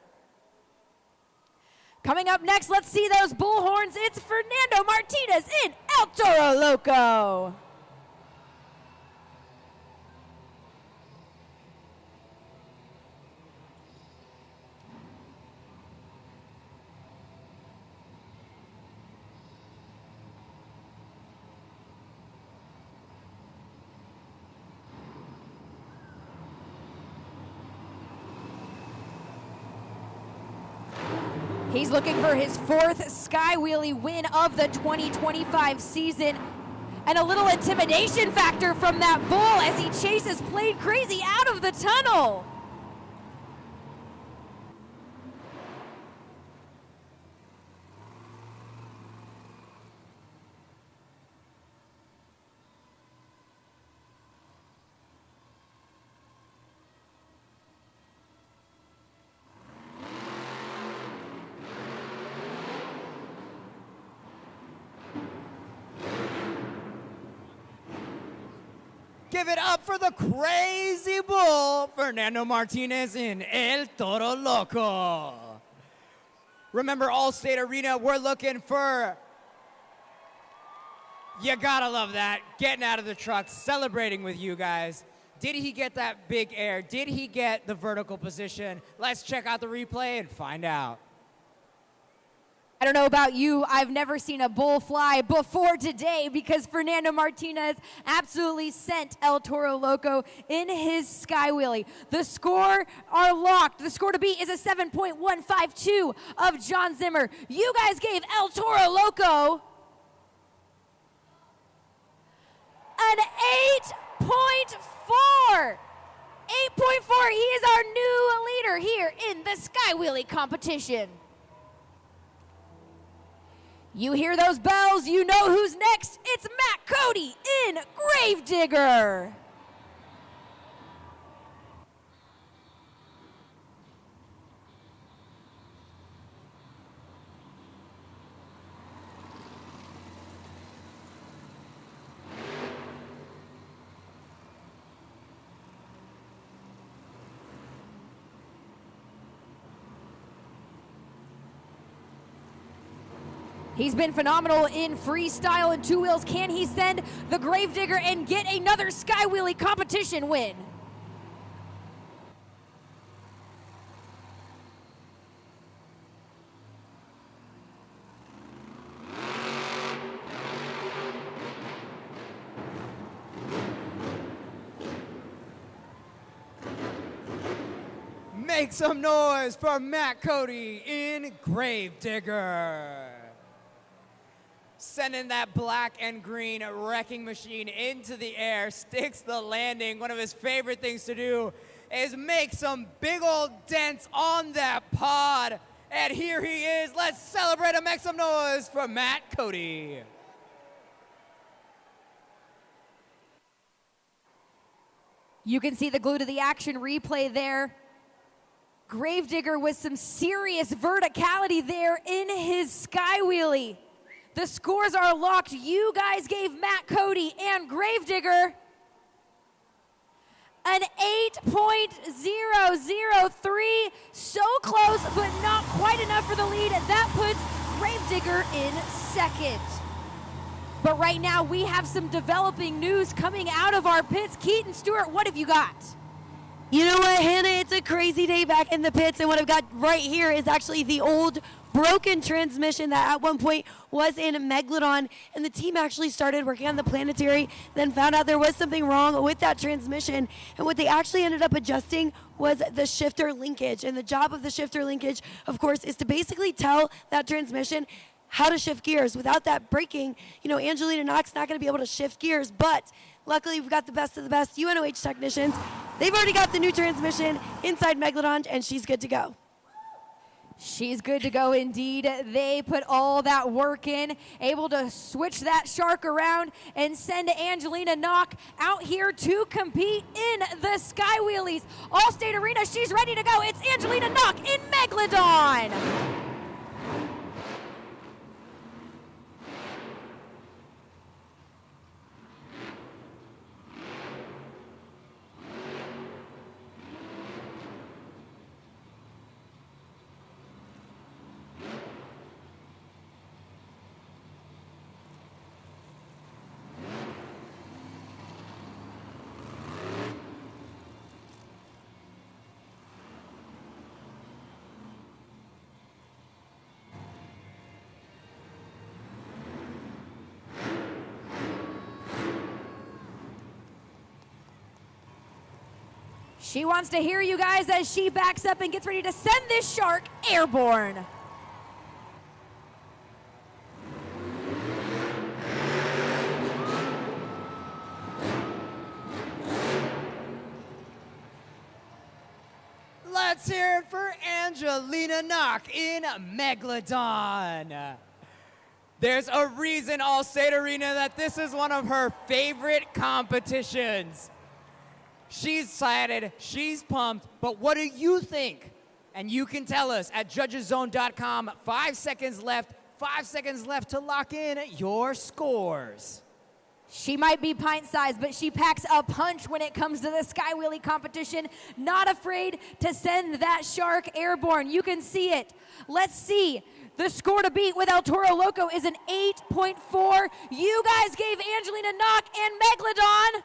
Coming up next, let's see those bullhorns. It's Fernando Martinez in El Toro Loco. He's looking for his fourth Sky Wheelie win of the 2025 season. And a little intimidation factor from that bull as he chases Plane Crazy out of the tunnel. Give it up for the crazy bull, Fernando Martinez in El Toro Loco. Remember, Allstate Arena, we're looking for, you gotta love that, getting out of the truck, celebrating with you guys. Did he get that big air? Did he get the vertical position? Let's check out the replay and find out. I don't know about you, I've never seen a bull fly before today because Fernando Martinez absolutely sent El Toro Loco in his Sky Wheelie. The score are locked. The score to beat is a 7.152 of John Zimmer. You guys gave El Toro Loco an 8.4. 8.4, he is our new leader here in the Sky Wheelie competition. You hear those bells, you know who's next. It's Matt Cody in Gravedigger. He's been phenomenal in freestyle and two wheels. Can he send the Gravedigger and get another Sky Wheelie competition win? Make some noise for Matt Cody in Gravedigger. Sending that black and green wrecking machine into the air, sticks the landing. One of his favorite things to do is make some big old dents on that pod. And here he is. Let's celebrate and make some noise for Matt Cody. You can see the glue to the action replay there. Gravedigger with some serious verticality there in his sky wheelie. The scores are locked. You guys gave Matt Cody and Gravedigger an 8.003. So close, but not quite enough for the lead. That puts Gravedigger in second. But right now, we have some developing news coming out of our pits. Keaton Stewart, what have you got? You know what, Hannah? It's a crazy day back in the pits, and what I've got right here is actually the old broken transmission that at one point was in Megalodon, and the team actually started working on the planetary, then found out there was something wrong with that transmission, and what they actually ended up adjusting was the shifter linkage. And the job of the shifter linkage, of course, is to basically tell that transmission how to shift gears. Without that braking, Angelina Knox not going to be able to shift gears, but luckily we've got the best of the best UNOH technicians. They've already got the new transmission inside Megalodon, and she's good to go. She's good to go indeed. They put all that work in, able to switch that shark around and send Angelina Knock out here to compete in the Sky Wheelies. Allstate Arena, she's ready to go. It's Angelina Knock in Megalodon. She wants to hear you guys as she backs up and gets ready to send this shark airborne. Let's hear it for Angelina Knock in Megalodon. There's a reason, Allstate Arena, that this is one of her favorite competitions. She's excited, she's pumped, but what do you think? And you can tell us at judgeszone.com. 5 seconds left to lock in your scores. She might be pint-sized, but she packs a punch when it comes to the Sky Wheelie competition. Not afraid to send that shark airborne. You can see it. Let's see. The score to beat with El Toro Loco is an 8.4. You guys gave Angelina Knock and Megalodon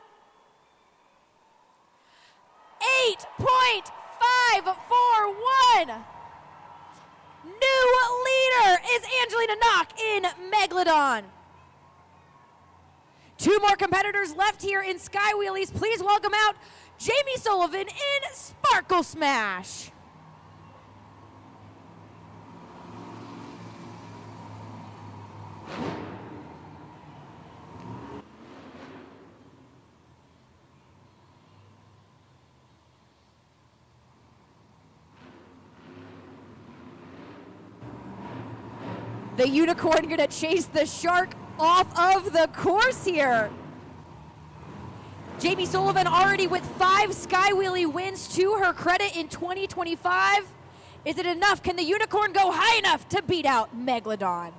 8.541. New leader is Angelina Knock in Megalodon. 2 more competitors left here in Sky Wheelies. Please welcome out Jamie Sullivan in Sparkle Smash. The unicorn gonna chase the shark off of the course here. Jamie Sullivan already with 5 Sky Wheelie wins to her credit in 2025. Is it enough? Can the unicorn go high enough to beat out Megalodon?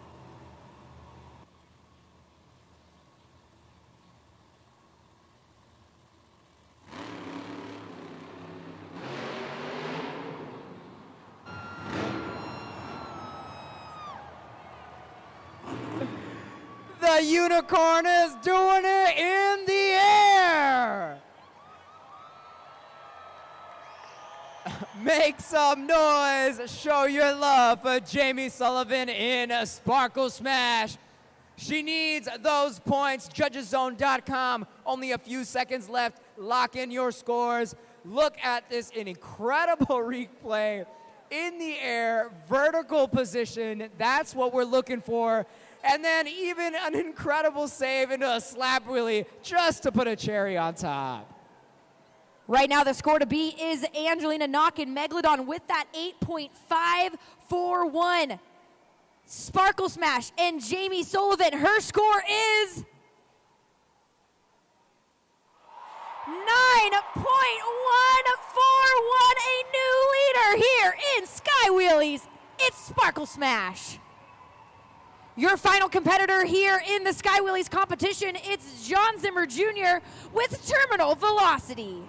The unicorn is doing it in the air. Make some noise. Show your love for Jamie Sullivan in a Sparkle Smash. She needs those points. Judgeszone.com. Only a few seconds left. Lock in your scores. Look at this incredible replay. In the air, vertical position. That's what we're looking for. And then even an incredible save into a slap wheelie just to put a cherry on top. Right now the score to beat is Angelina Knock in Megalodon with that 8.541. Sparkle Smash and Jamie Sullivan, her score is 9.141, a new leader here it's Sparkle Smash. Your final competitor here in the Sky Wheelies competition, it's John Zimmer Jr. with Terminal Velocity.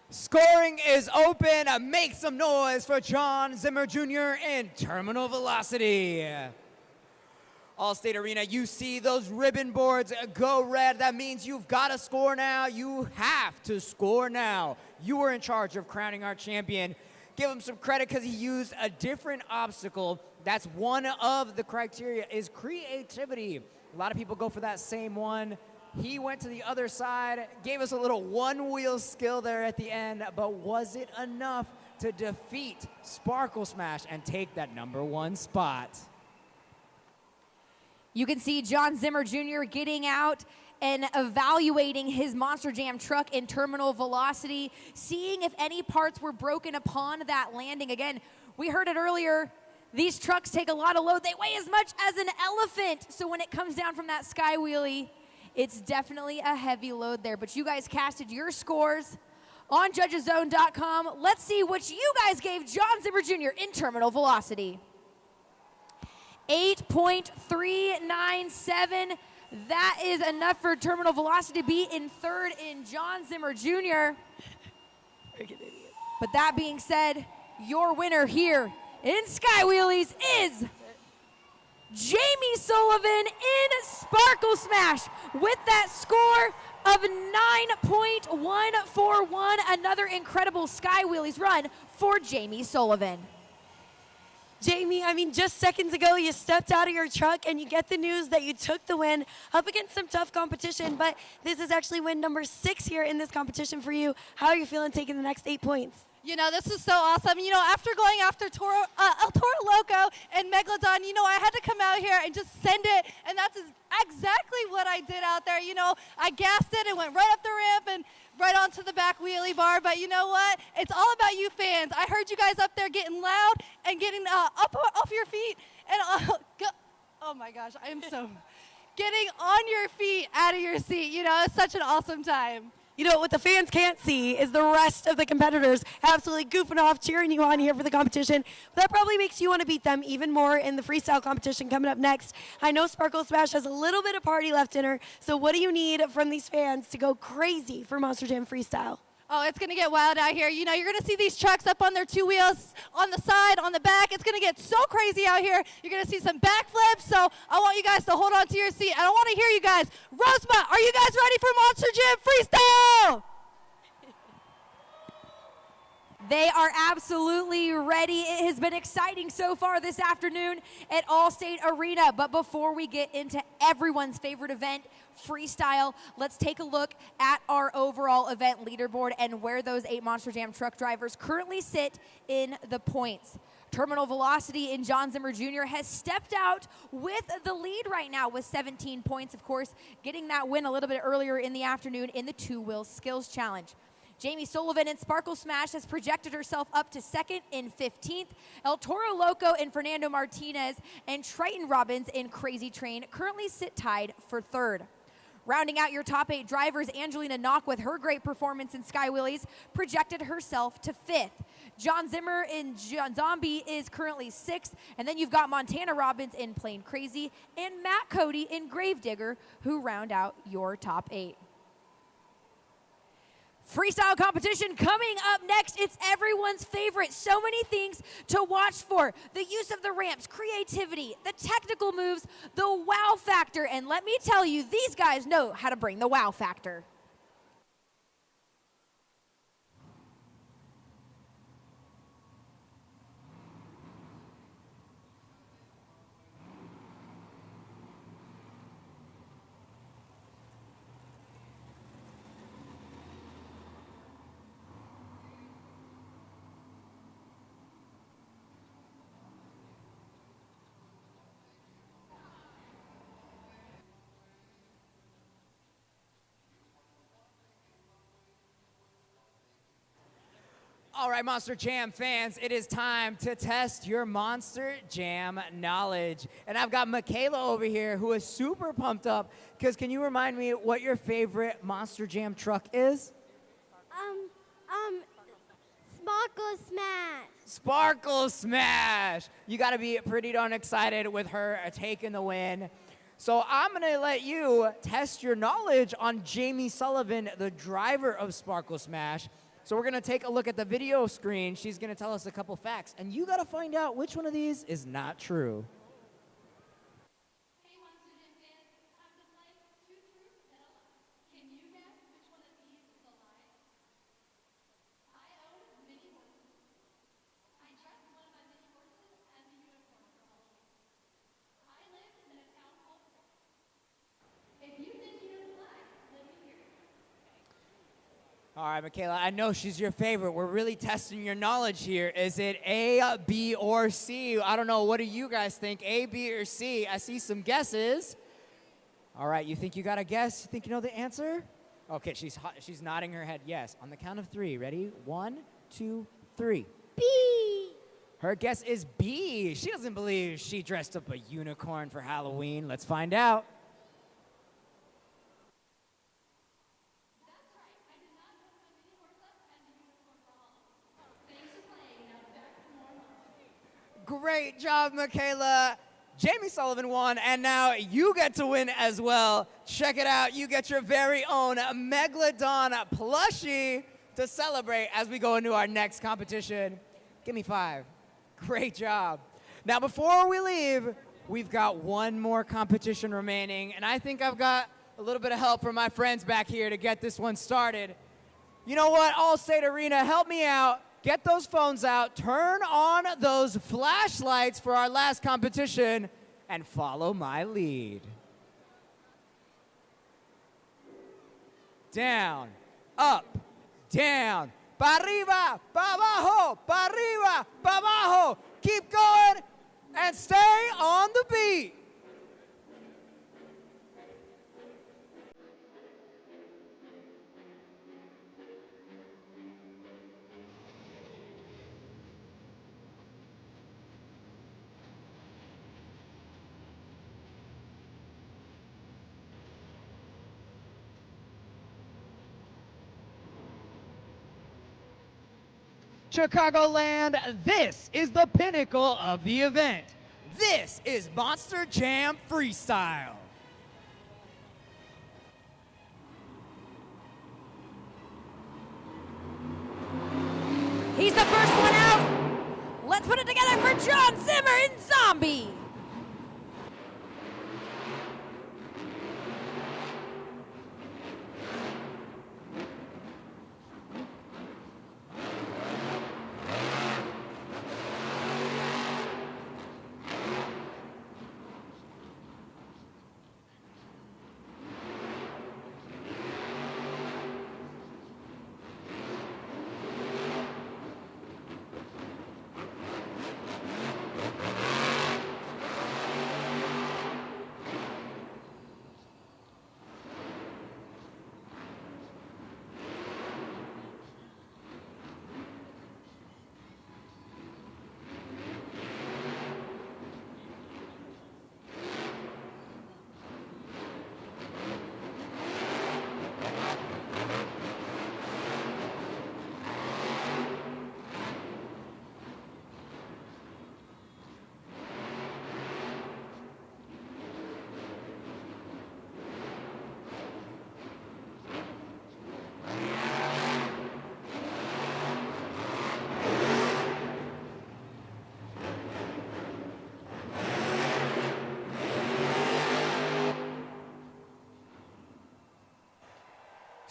Scoring is open. Make some noise for John Zimmer Jr. in Terminal Velocity. Allstate Arena, you see those ribbon boards go red. That means you've got to score now. You have to score now. You were in charge of crowning our champion. Give him some credit because he used a different obstacle. That's one of the criteria is creativity. A lot of people go for that same one. He went to the other side, gave us a little one-wheel skill there at the end, but was it enough to defeat Sparkle Smash and take that #1 spot? You can see John Zimmer Jr. getting out and evaluating his Monster Jam truck in Terminal Velocity, seeing if any parts were broken upon that landing. Again, we heard it earlier, these trucks take a lot of load. They weigh as much as an elephant, so when it comes down from that Sky Wheelie, it's definitely a heavy load there. But you guys casted your scores on judgeszone.com. Let's see what you guys gave John Zimmer Jr. in Terminal Velocity. 8.397. That is enough for Terminal Velocity to be in third in John Zimmer Jr. But that being said, your winner here in Sky Wheelies is Jamie Sullivan in Sparkle Smash with that score of 9.141. Another incredible Sky Wheelies run for Jamie Sullivan. Jamie, I mean, just seconds ago, you stepped out of your truck and you get the news that you took the win up against some tough competition, but this is actually win number 6 here in this competition for you. How are you feeling taking the next 8 points? You know, this is so awesome. You know, after going after Toro Loco and Megalodon, you know, I had to come out here and just send it, and that's exactly what I did out there. You know, I gassed it and went right up the ramp and right onto the back wheelie bar, but you know what? It's all about you fans. I heard you guys up there getting loud and getting up off your feet, and oh my gosh, I am so getting on your feet, out of your seat. You know, it's such an awesome time. You know, what the fans can't see is the rest of the competitors absolutely goofing off, cheering you on here for the competition. That probably makes you want to beat them even more in the freestyle competition coming up next. I know Sparkle Smash has a little bit of party left in her, so what do you need from these fans to go crazy for Monster Jam Freestyle? Oh, it's going to get wild out here. You know, you're going to see these trucks up on their 2 wheels, on the side, on the back. It's going to get so crazy out here. You're going to see some backflips, so I want you guys to hold on to your seat. And I want to hear you guys. Rosemont, are you guys ready for Monster Jam Freestyle? They are absolutely ready. It has been exciting so far this afternoon at Allstate Arena. But before we get into everyone's favorite event, freestyle, let's take a look at our overall event leaderboard and where those 8 Monster Jam truck drivers currently sit in the points. Terminal Velocity in John Zimmer Jr. has stepped out with the lead right now with 17 points, of course, getting that win a little bit earlier in the afternoon in the 2-wheel skills challenge. Jamie Sullivan in Sparkle Smash has projected herself up to 2nd in 15th. El Toro Loco and Fernando Martinez and Triton Robbins in Crazy Train currently sit tied for 3rd. Rounding out your top 8 drivers, Angelina Knock with her great performance in Sky Wheelies projected herself to 5th. John Zimmer in Zombie is currently 6th. And then you've got Montana Robbins in Plain Crazy and Matt Cody in Gravedigger who round out your top 8. Freestyle competition coming up next. It's everyone's favorite. So many things to watch for. The use of the ramps, creativity, the technical moves, the wow factor. And let me tell you, these guys know how to bring the wow factor. All right, Monster Jam fans, it is time to test your Monster Jam knowledge. And I've got Michaela over here who is super pumped up because can you remind me what your favorite Monster Jam truck is? Sparkle Smash. Sparkle Smash. You got to be pretty darn excited with her taking the win. So I'm going to let you test your knowledge on Jamie Sullivan, the driver of Sparkle Smash. So we're going to take a look at the video screen. She's going to tell us a couple facts, and you got to find out which one of these is not true. Hey, Monster Jam fans, time to play Two Truths and a Lie. Can you guess which one of these is a lie? I own mini horses. I dressed one of my mini horses as a unicorn for Halloween. I lived in a town called Florida. If you think you know the lie, let me hear it. All right, Michaela, I know she's your favorite. We're really testing your knowledge here. Is it A, B, or C? I don't know. What do you guys think? A, B, or C? I see some guesses. All right, you think you got a guess? You think you know the answer? Okay, she's nodding her head yes. On the count of three. Ready? 1, 2, 3. B. Her guess is B. She doesn't believe she dressed up a unicorn for Halloween. Let's find out. That's right. I did not dress my mini horse up as a unicorn for Halloween. Thanks for playing. Now back to more Monster. Great job, Michaela. Jamie Sullivan won, and now you get to win as well. Check it out. You get your very own Megalodon plushie to celebrate as we go into our next competition. Give me 5. Great job. Now, before we leave, we've got one more competition remaining, and I think I've got a little bit of help from my friends back here to get this one started. You know what? Allstate Arena, help me out. Get those phones out, turn on those flashlights for our last competition, and follow my lead. Down, up, down, pa arriba, pa abajo, pa arriba, pa abajo. Keep going and stay on the beat. Chicagoland, this is the pinnacle of the event. This is Monster Jam Freestyle. He's the first one out. Let's put it together for John Zimmer in Zombie.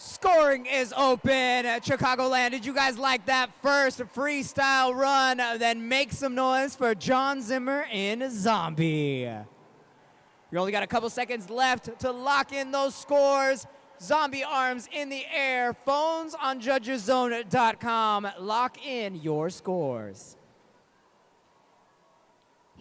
Scoring is open at Chicagoland. Did you guys like that first freestyle run? Then make some noise for John Zimmer in Zombie. You only got a couple seconds left to lock in those scores. Zombie arms in the air. Phones on judgeszone.com. Lock in your scores.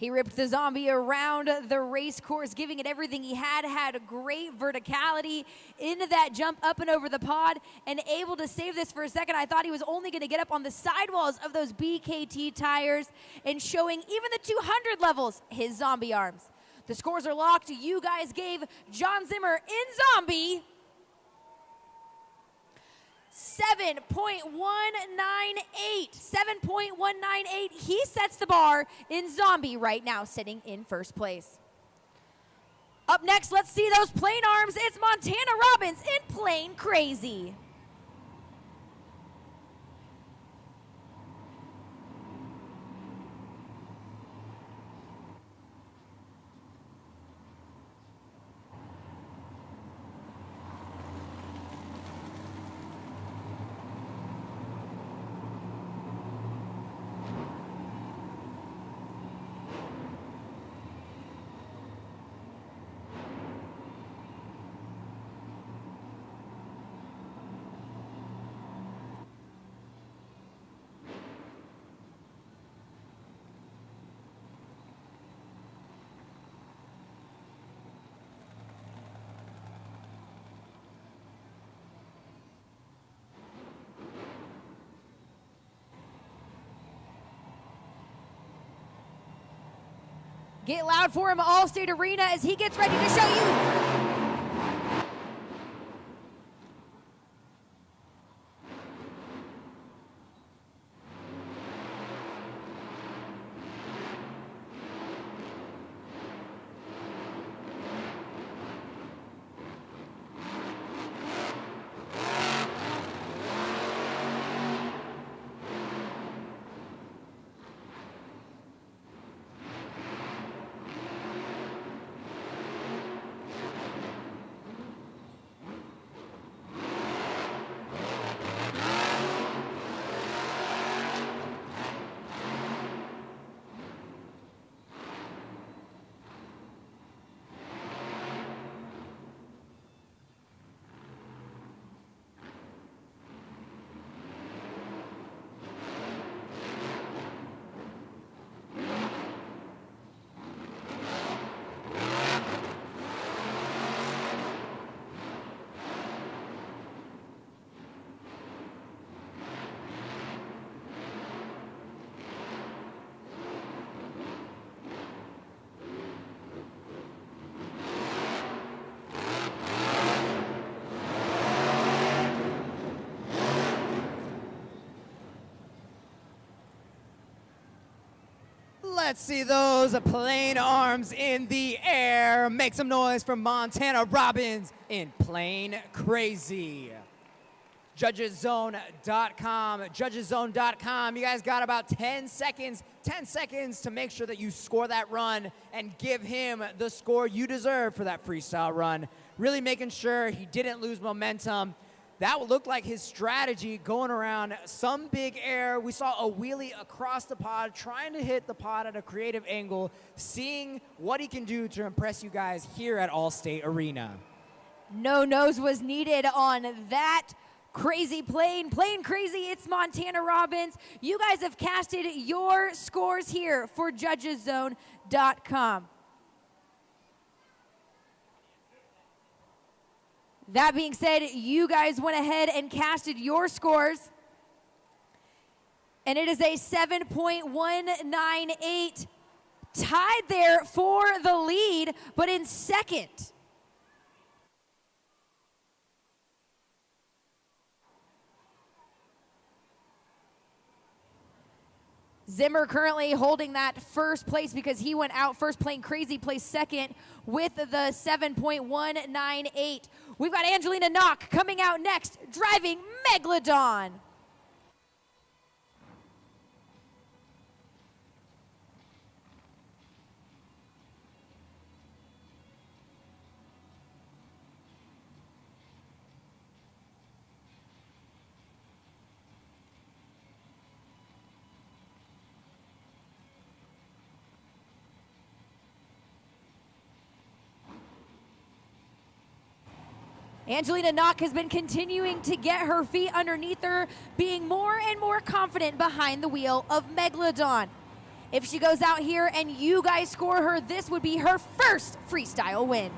He ripped the zombie around the race course, giving it everything he had great verticality into that jump up and over the pod, and able to save this for a second. I thought he was only going to get up on the sidewalls of those BKT tires and showing even the 200 levels his zombie arms. The scores are locked. You guys gave John Zimmer in zombie 7.198. 7.198. He sets the bar in zombie right now, sitting in first place. Up next, let's see those plane arms. It's Montana Robbins in Plane Crazy. Get loud for him, Allstate Arena, as he gets ready to show you. Let's see those plane arms in the air. Make some noise for Montana Robbins in Plane Crazy. Judgeszone.com. Judgeszone.com. You guys got about 10 seconds to make sure that you score that run and give him the score you deserve for that freestyle run. Really making sure he didn't lose momentum. That looked like his strategy going around some big air. We saw a wheelie across the pod, trying to hit the pod at a creative angle, seeing what he can do to impress you guys here at Allstate Arena. No nose was needed on that crazy plane. Plane Crazy, it's Montana Robbins. You guys have casted your scores here for Judgeszone.com. That being said, you guys went ahead and casted your scores. And it is a 7.198, tied there for the lead, but in second. Zimmer currently holding that first place because he went out first. Plane Crazy placed second with the 7.198. We've got Angelina Knock coming out next, driving Megalodon. Angelina Knock has been continuing to get her feet underneath her, being more and more confident behind the wheel of Megalodon. If she goes out here and you guys score her, this would be her first freestyle win.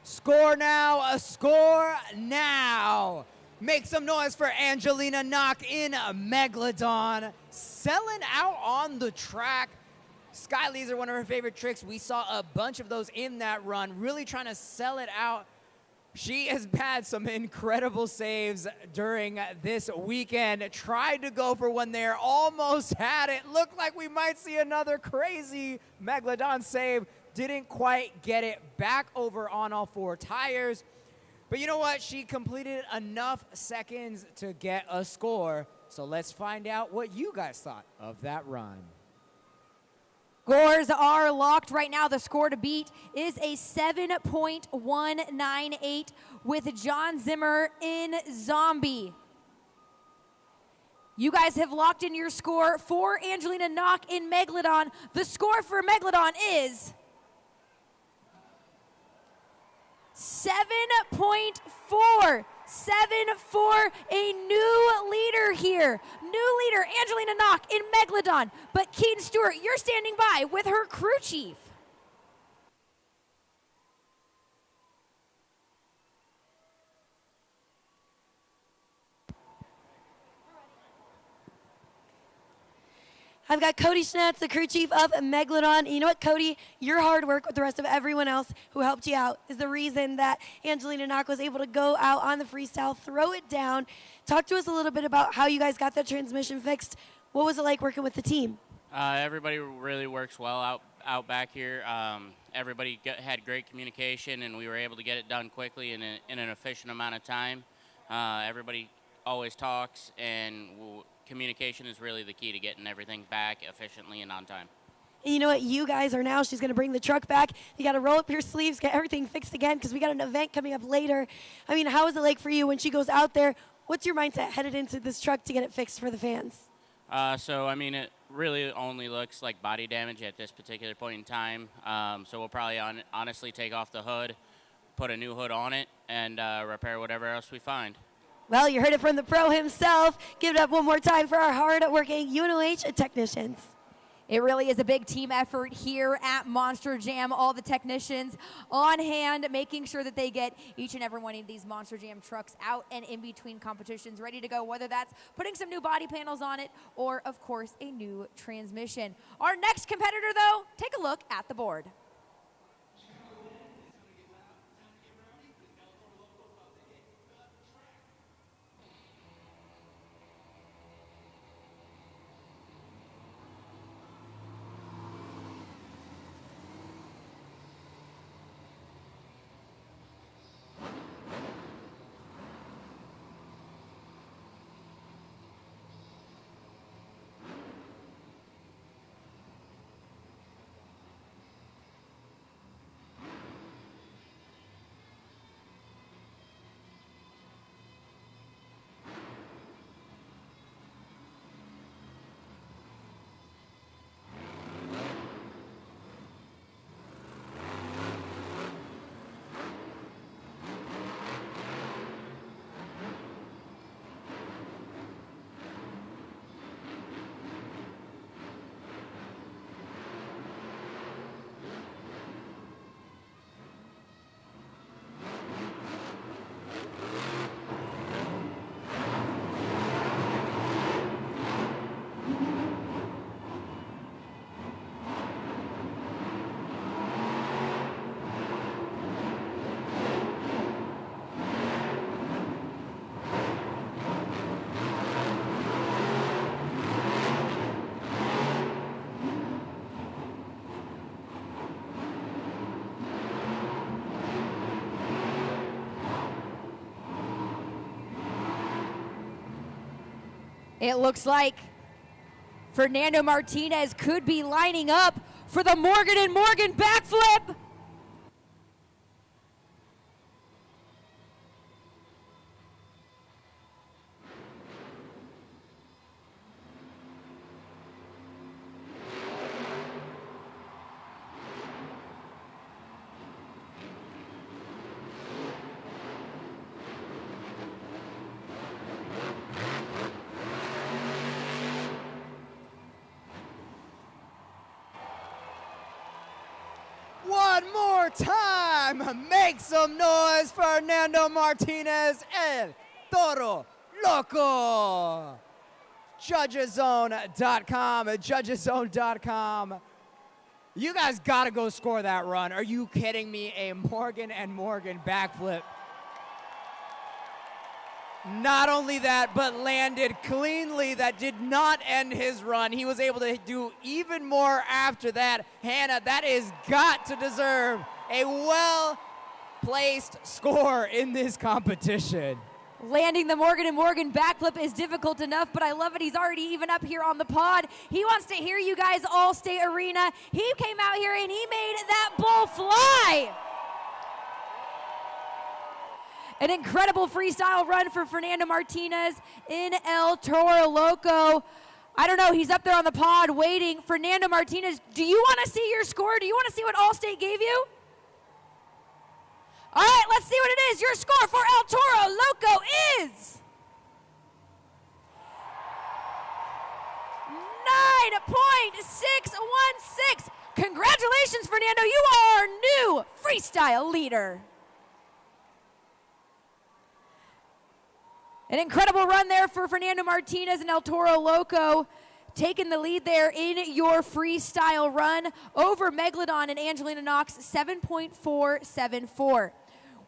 Score now, a score now. Make some noise for Angelina Knock in Megalodon. Selling out on the track. Skyleys are one of her favorite tricks. We saw a bunch of those in that run, really trying to sell it out. She has had some incredible saves during this weekend. Tried to go for one there, almost had it. Looked like we might see another crazy Megalodon save. Didn't quite get it back over on all four tires. But you know what? She completed enough seconds to get a score. So let's find out what you guys thought of that run. Scores are locked right now. The score to beat is a 7.198 with John Zimmer in Zombie. You guys have locked in your score for Angelina Knock in Megalodon. The score for Megalodon is 7.4. 7-4, a new leader here. New leader, Angelina Knock in Megalodon. But Keaton Stewart, you're standing by with her crew chief. I've got Cody Schnetz, the crew chief of Megalodon. And you know what, Cody? Your hard work with the rest of everyone else who helped you out is the reason that Angelina Knock was able to go out on the freestyle, throw it down. Talk to us a little bit about how you guys got that transmission fixed. What was it like working with the team? Everybody really works well out back here. Everybody had great communication, and we were able to get it done quickly in an efficient amount of time. Everybody always talks, and communication is really the key to getting everything back efficiently and on time. And you know what? You guys are now, she's going to bring the truck back. You got to roll up your sleeves, get everything fixed again, because we got an event coming up later. I mean, how is it like for you when she goes out there? What's your mindset headed into this truck to get it fixed for the fans? So, I mean, it really only looks like body damage at this particular point in time. So we'll probably honestly take off the hood, put a new hood on it, and repair whatever else we find. Well, you heard it from the pro himself. Give it up one more time for our hard-working UNOH technicians. It really is a big team effort here at Monster Jam. All the technicians on hand, making sure that they get each and every one of these Monster Jam trucks out and in between competitions ready to go, whether that's putting some new body panels on it or, of course, a new transmission. Our next competitor, though, take a look at the board. It looks like Fernando Martinez could be lining up for the Morgan & Morgan backflip. One more time, make some noise for Fernando Martinez, El Toro Loco. Judgeszone.com. You guys gotta go score that run. Are you kidding me? A Morgan & Morgan backflip. Not only that, but landed cleanly. That did not end his run. He was able to do even more after that. Hannah, that is got to deserve a well-placed score in this competition. Landing the Morgan & Morgan backflip is difficult enough, but I love it. He's already even up here on the pod. He wants to hear you guys All-State Arena. He came out here and he made that bull fly. An incredible freestyle run for Fernando Martinez in El Toro Loco. I don't know, he's up there on the pod waiting. Fernando Martinez, do you want to see your score? Do you want to see what Allstate gave you? All right, let's see what it is. Your score for El Toro Loco is 9.616. Congratulations, Fernando. You are our new freestyle leader. An incredible run there for Fernando Martinez and El Toro Loco, taking the lead there in your freestyle run over Megalodon and Angelina Knox, 7.474.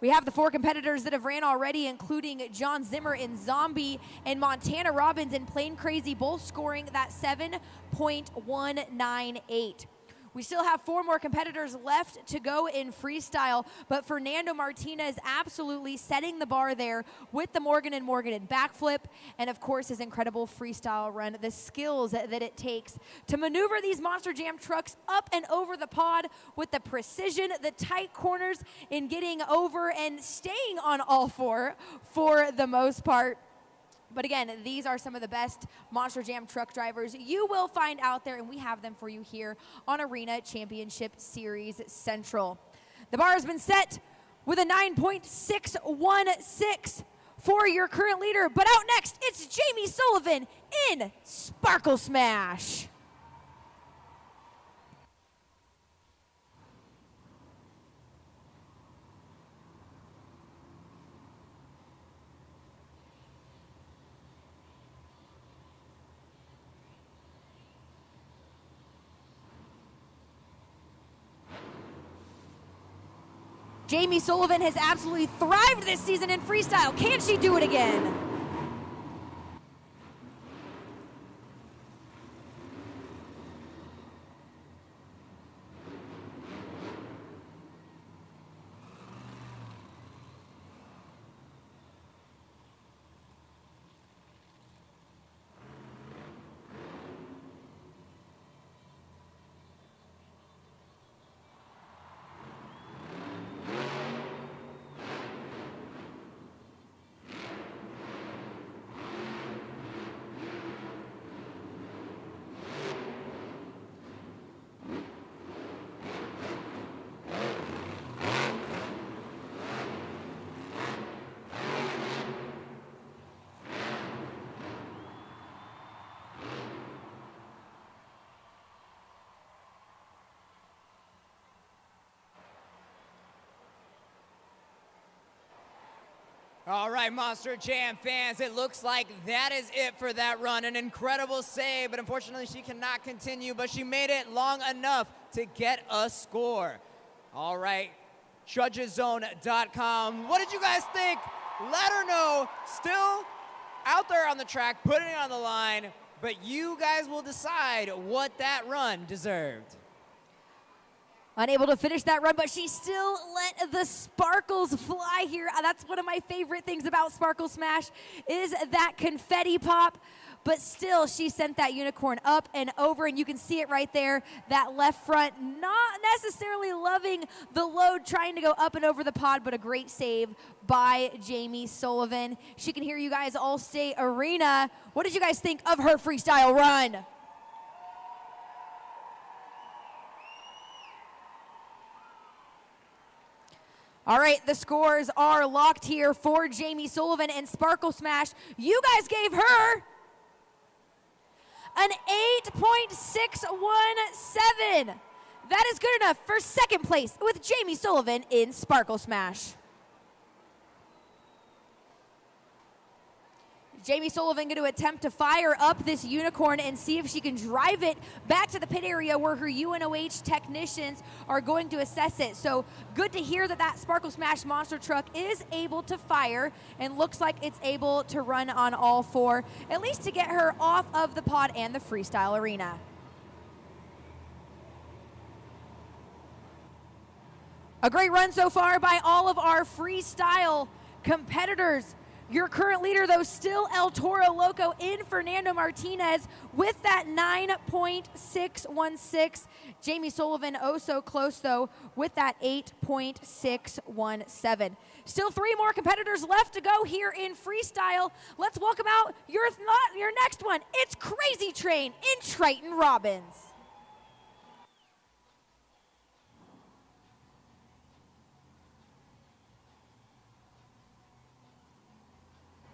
We have the 4 competitors that have ran already, including John Zimmer in Zombie and Montana Robbins in Plain Crazy, both scoring that 7.198. We still have 4 more competitors left to go in freestyle, but Fernando Martinez absolutely setting the bar there with the Morgan & Morgan backflip, and of course his incredible freestyle run, the skills that it takes to maneuver these Monster Jam trucks up and over the pod with the precision, the tight corners in getting over and staying on all 4 for the most part. But again, these are some of the best Monster Jam truck drivers you will find out there, and we have them for you here on Arena Championship Series Central. The bar has been set with a 9.616 for your current leader, but out next, it's Jamie Sullivan in Sparkle Smash. Jamie Sullivan has absolutely thrived this season in freestyle. Can she do it again? All right, Monster Jam fans, it looks like that is it for that run. An incredible save, but unfortunately she cannot continue, but she made it long enough to get a score. All right, Judgeszone.com. What did you guys think? Let her know. Still out there on the track, putting it on the line, but you guys will decide what that run deserved. Unable to finish that run, but she still let the sparkles fly here. That's one of my favorite things about Sparkle Smash is that confetti pop. but still she sent that unicorn up and over, and you can see it right there, that left front not necessarily loving the load trying to go up and over the pod, but a great save by Jamie Sullivan. She can hear you guys All-State Arena. What did you guys think of her freestyle run? All right, the scores are locked here for Jamie Sullivan and Sparkle Smash. You guys gave her an 8.617. That is good enough for second place with Jamie Sullivan in Sparkle Smash. Jamie Sullivan going to attempt to fire up this unicorn and see if she can drive it back to the pit area where her UNOH technicians are going to assess it. So good to hear that that Sparkle Smash monster truck is able to fire and looks like it's able to run on all four, at least to get her off of the pod and the freestyle arena. A great run so far by all of our freestyle competitors. Your current leader, though, still El Toro Loco in Fernando Martinez with that 9.616. Jamie Sullivan, oh so close, though, with that 8.617. Still 3 more competitors left to go here in freestyle. Let's welcome out your next one. It's Crazy Train in Triton Robbins.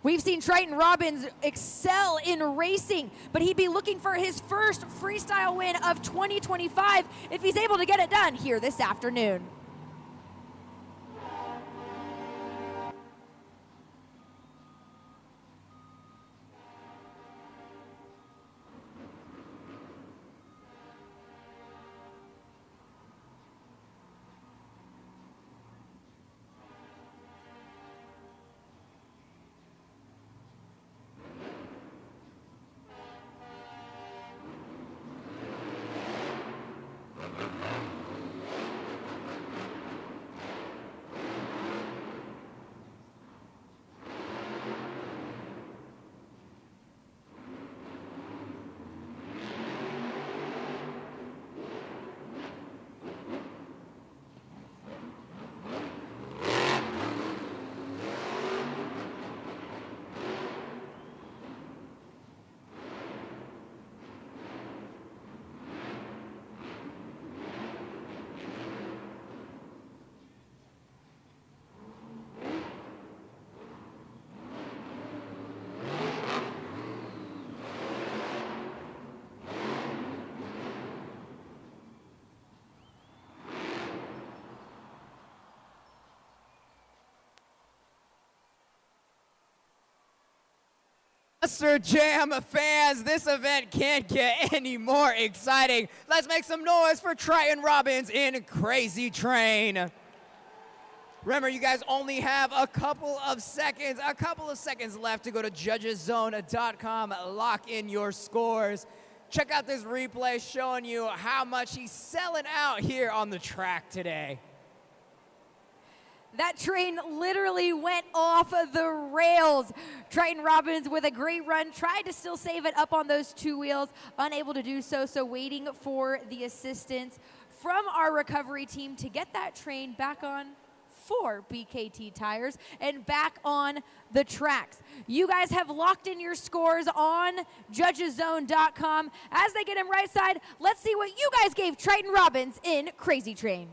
We've seen Triton Robbins excel in racing, but he'd be looking for his first freestyle win of 2025 if he's able to get it done here this afternoon. Monster Jam fans, this event can't get any more exciting. Let's make some noise for Triton Robbins in Crazy Train. Remember, you guys only have a couple of seconds left to go to judgeszone.com, lock in your scores. Check out this replay showing you how much he's selling out here on the track today. That train literally went off the rails. Triton Robbins with a great run, tried to still save it up on those 2 wheels, unable to do so, so waiting for the assistance from our recovery team to get that train back on 4 BKT tires and back on the tracks. You guys have locked in your scores on judgeszone.com. As they get him right side, let's see what you guys gave Triton Robbins in Crazy Train.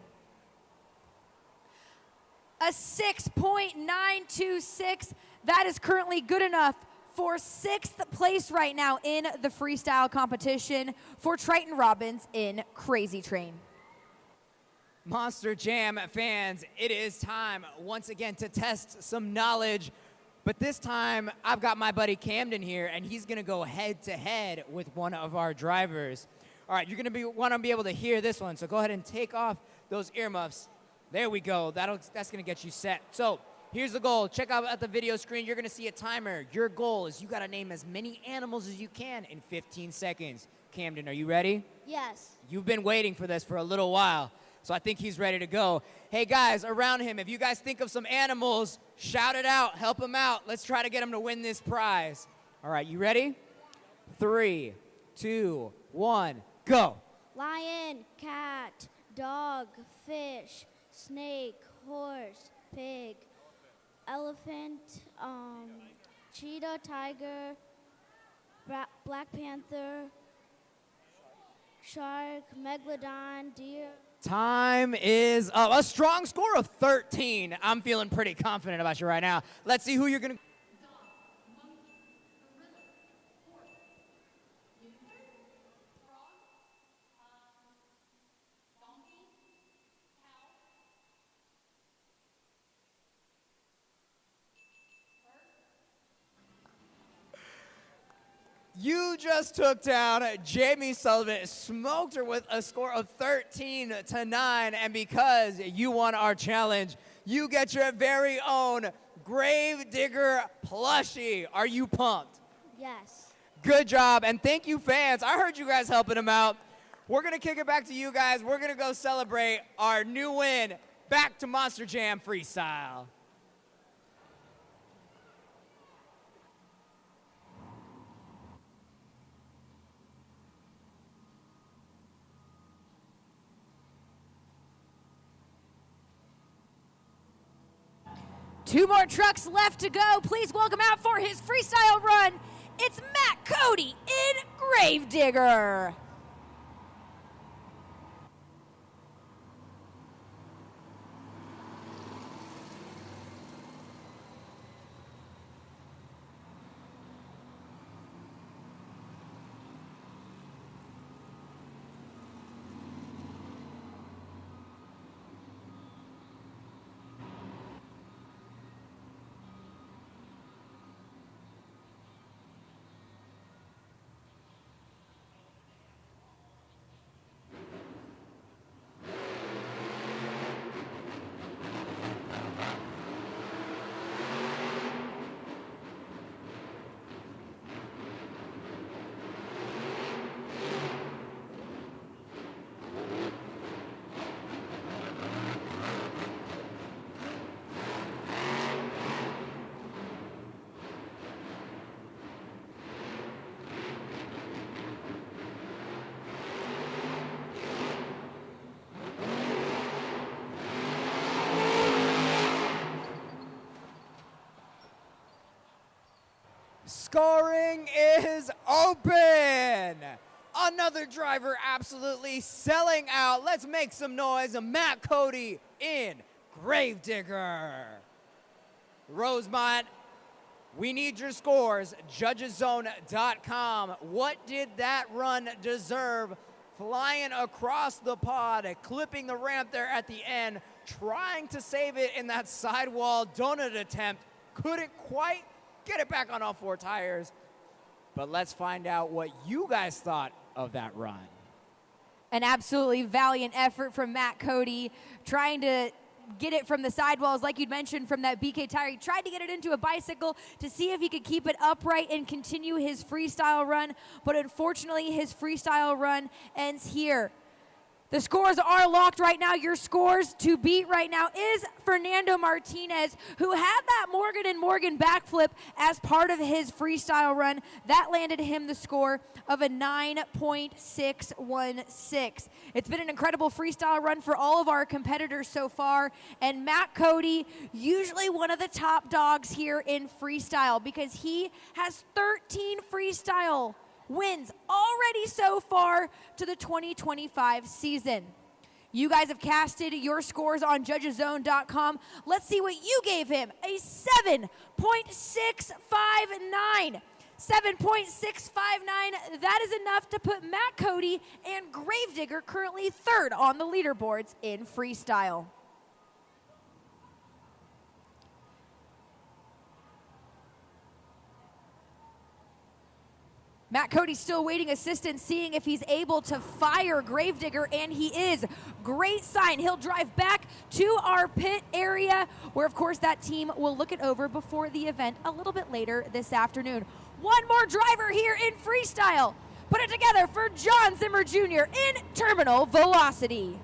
A 6.926. That is currently good enough for 6th place right now in the freestyle competition for Triton Robbins in Crazy Train. Monster Jam fans, it is time once again to test some knowledge, but this time I've got my buddy Camden here, and he's going to go head-to-head with one of our drivers. All right, you're going to want to be able to hear this one, so go ahead and take off those earmuffs. There we go. That's going to get you set. So here's the goal. Check out at the video screen. You're going to see a timer. Your goal is you got to name as many animals as you can in 15 seconds. Camden, are you ready? Yes. You've been waiting for this for a little while, so I think he's ready to go. Hey, guys, around him, if you guys think of some animals, shout it out. Help him out. Let's try to get him to win this prize. All right, you ready? 3, 2, 1, go. Lion, cat, dog, fish, snake, horse, pig, elephant, cheetah, tiger, black panther, shark, megalodon, deer. Time is up. A strong score of 13. I'm feeling pretty confident about you right now. Let's see who you're going to... You just took down Jamie Sullivan, smoked her with a score of 13-9, and because you won our challenge, you get your very own Gravedigger plushie. Are you pumped? Yes. Good job, and thank you, fans. I heard you guys helping him out. We're going to kick it back to you guys. We're going to go celebrate our new win. Back to Monster Jam Freestyle. Two more trucks left to go. Please welcome out for his freestyle run. It's Matt Cody in Gravedigger. Scoring is open. Another driver absolutely selling out. Let's make some noise. Matt Cody in Gravedigger. Rosemont, we need your scores. Judgeszone.com. What did that run deserve? Flying across the pod, clipping the ramp there at the end, trying to save it in that sidewall donut attempt. Couldn't quite get it back on all four tires. But let's find out what you guys thought of that run. An absolutely valiant effort from Matt Cody, trying to get it from the sidewalls, like you'd mentioned, from that BK tire. He tried to get it into a bicycle to see if he could keep it upright and continue his freestyle run, but unfortunately his freestyle run ends here. The scores are locked right now. Your scores to beat right now is Fernando Martinez, who had that Morgan and Morgan backflip as part of his freestyle run. That landed him the score of a 9.616. It's been an incredible freestyle run for all of our competitors so far, and Matt Cody, usually one of the top dogs here in freestyle because he has 13 freestyle wins already so far to the 2025 season. You guys have casted your scores on judgeszone.com. Let's see what you gave him. A 7.659. 7.659. That is enough to put Matt Cody and Gravedigger currently third on the leaderboards in freestyle. Matt Cody's still waiting assistance, seeing if he's able to fire Gravedigger, and he is. Great sign. He'll drive back to our pit area, where, of course, that team will look it over before the event a little bit later this afternoon. One more driver here in freestyle. Put it together for John Zimmer Jr. in Terminal Velocity.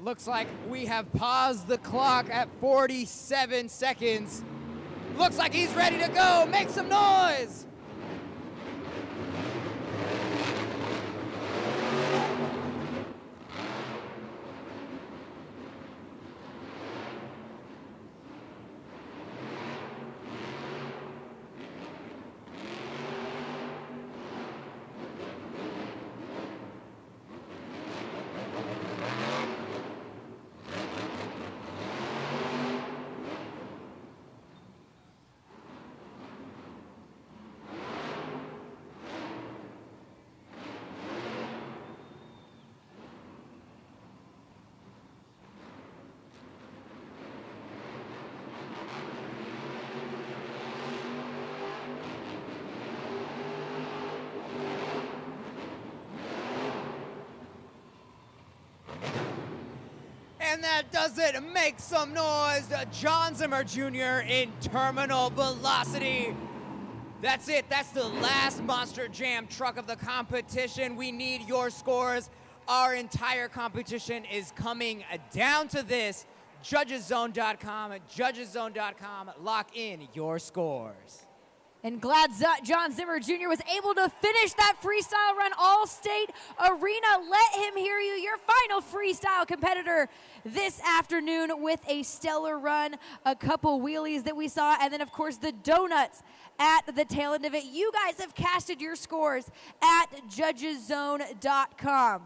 Looks like we have paused the clock at 47 seconds. Looks like he's ready to go. Make some noise. And that does it. Make some noise. John Zimmer Jr. in terminal velocity. That's it. That's the last Monster Jam truck of the competition. We need your scores. Our entire competition is coming down to this. Judgeszone.com. Judgeszone.com. Lock in your scores. And glad John Zimmer Jr. was able to finish that freestyle run. All-State Arena, let him hear you. Your final freestyle competitor this afternoon with a stellar run, a couple wheelies that we saw, and then, of course, the donuts at the tail end of it. You guys have casted your scores at Judgeszone.com.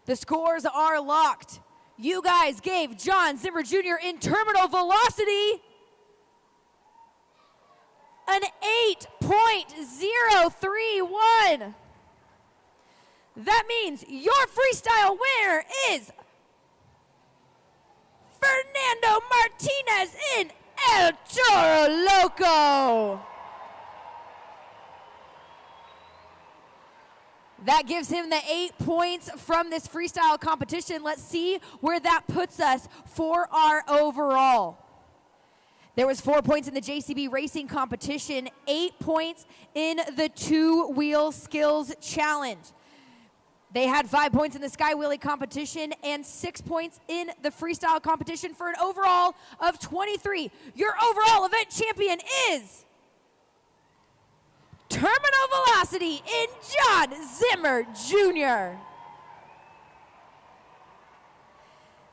The scores are locked. You guys gave John Zimmer Jr. in terminal velocity an 8.031. That means your freestyle winner is Fernando Martinez in El Toro Loco. That gives him the 8 points from this freestyle competition. Let's see where that puts us for our overall. There was 4 points in the JCB Racing competition, 8 points in the two-wheel skills challenge. They had 5 points in the Sky Wheelie competition and 6 points in the freestyle competition for an overall of 23. Your overall event champion is terminal velocity in John Zimmer Jr.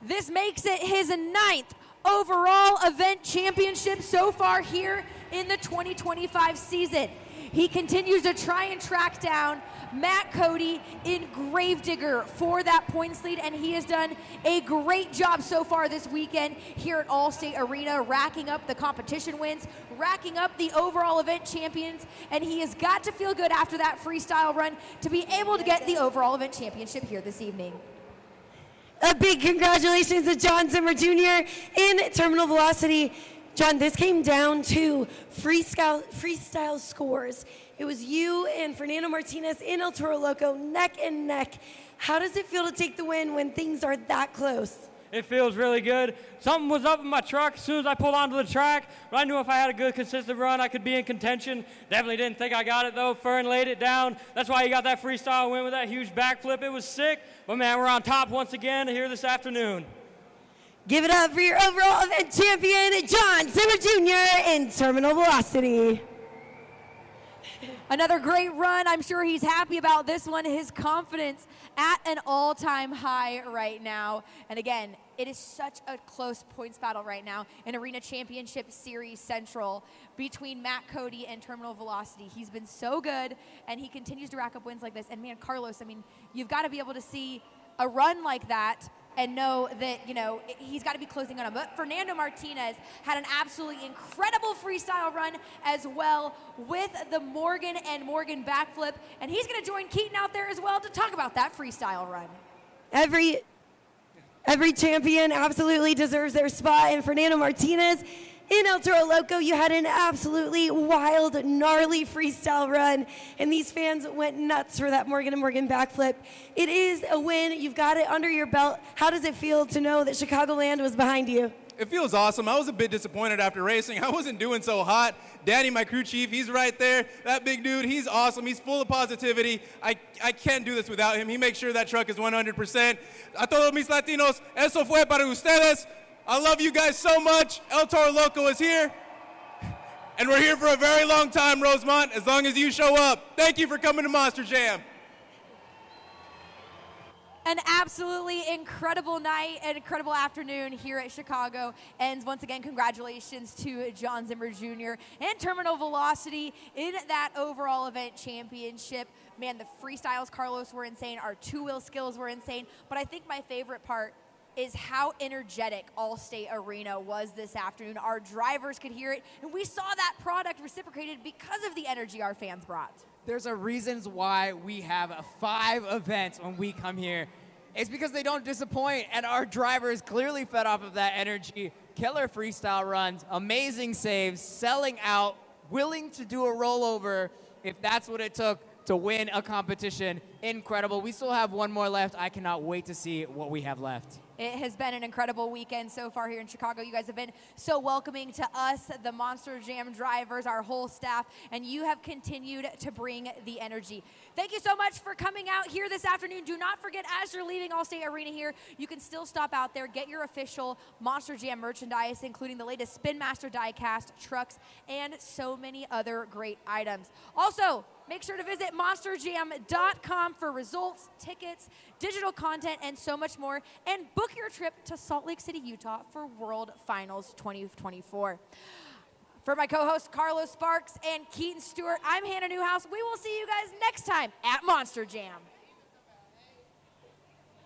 This makes it his 9th overall event championship so far here in the 2025 season. He continues to try and track down Matt Cody in Gravedigger for that points lead, and he has done a great job so far this weekend here at All-State Arena, racking up the competition wins, racking up the overall event champions, and he has got to feel good after that freestyle run to be able to get the overall event championship here this evening. A big congratulations to John Zimmer Jr. in terminal velocity. John, this came down to freestyle scores. It was you and Fernando Martinez in El Toro Loco, neck and neck. How does it feel to take the win when things are that close? It feels really good. Something was up in my truck as soon as I pulled onto the track, but I knew if I had a good, consistent run, I could be in contention. Definitely didn't think I got it, though. Fern laid it down. That's why he got that freestyle win with that huge backflip. It was sick, but, man, we're on top once again here this afternoon. Give it up for your overall event champion, John Zimmer Jr. in terminal velocity. Another great run. I'm sure he's happy about this one. His confidence at an all-time high right now. And again, it is such a close points battle right now in Arena Championship Series Central between Matt Cody and Terminal Velocity. He's been so good, and he continues to rack up wins like this. And man, Carlos, I mean, you've got to be able to see a run like that and know that, you know, he's got to be closing on him. But Fernando Martinez had an absolutely incredible freestyle run as well with the Morgan and Morgan backflip. And he's going to join Keaton out there as well to talk about that freestyle run. Every champion absolutely deserves their spot. And Fernando Martinez in El Toro Loco, you had an absolutely wild, gnarly freestyle run, and these fans went nuts for that Morgan and Morgan backflip. It is a win. You've got it under your belt. How does it feel to know that Chicagoland was behind you? it feels awesome. I was a bit disappointed after racing. I wasn't doing so hot. Danny, my crew chief, he's right there. That big dude, he's awesome. He's full of positivity. I can't do this without him. He makes sure that truck is 100%. A todos mis latinos, eso fue para ustedes. I love you guys so much. El Toro Loco is here. And we're here for a very long time, Rosemont, as long as you show up. Thank you for coming to Monster Jam. An absolutely incredible night, an incredible afternoon here at Chicago. And once again, congratulations to John Zimmer Jr. and Terminal Velocity in that overall event championship. Man, the freestyles, Carlos, were insane. Our two-wheel skills were insane. But I think my favorite part is how energetic Allstate Arena was this afternoon. Our drivers could hear it, and we saw that product reciprocated because of the energy our fans brought. There's a reasons why we have 5 events when we come here. It's because they don't disappoint, and our drivers clearly fed off of that energy. Killer freestyle runs, amazing saves, selling out, willing to do a rollover if that's what it took to win a competition. Incredible. We still have one more left. I cannot wait to see what we have left. It has been an incredible weekend so far here in Chicago. You guys have been so welcoming to us, the Monster Jam drivers, our whole staff, and you have continued to bring the energy. Thank you so much for coming out here this afternoon. Do not forget, as you're leaving Allstate Arena here, you can still stop out there, get your official Monster Jam merchandise, including the latest Spin Master diecast, trucks, and so many other great items. Also, make sure to visit monsterjam.com for results, tickets, digital content, and so much more. And book your trip to Salt Lake City, Utah for World Finals 2024. For my co-hosts Carlos Sparks and Keaton Stewart, I'm Hannah Newhouse. We will see you guys next time at Monster Jam.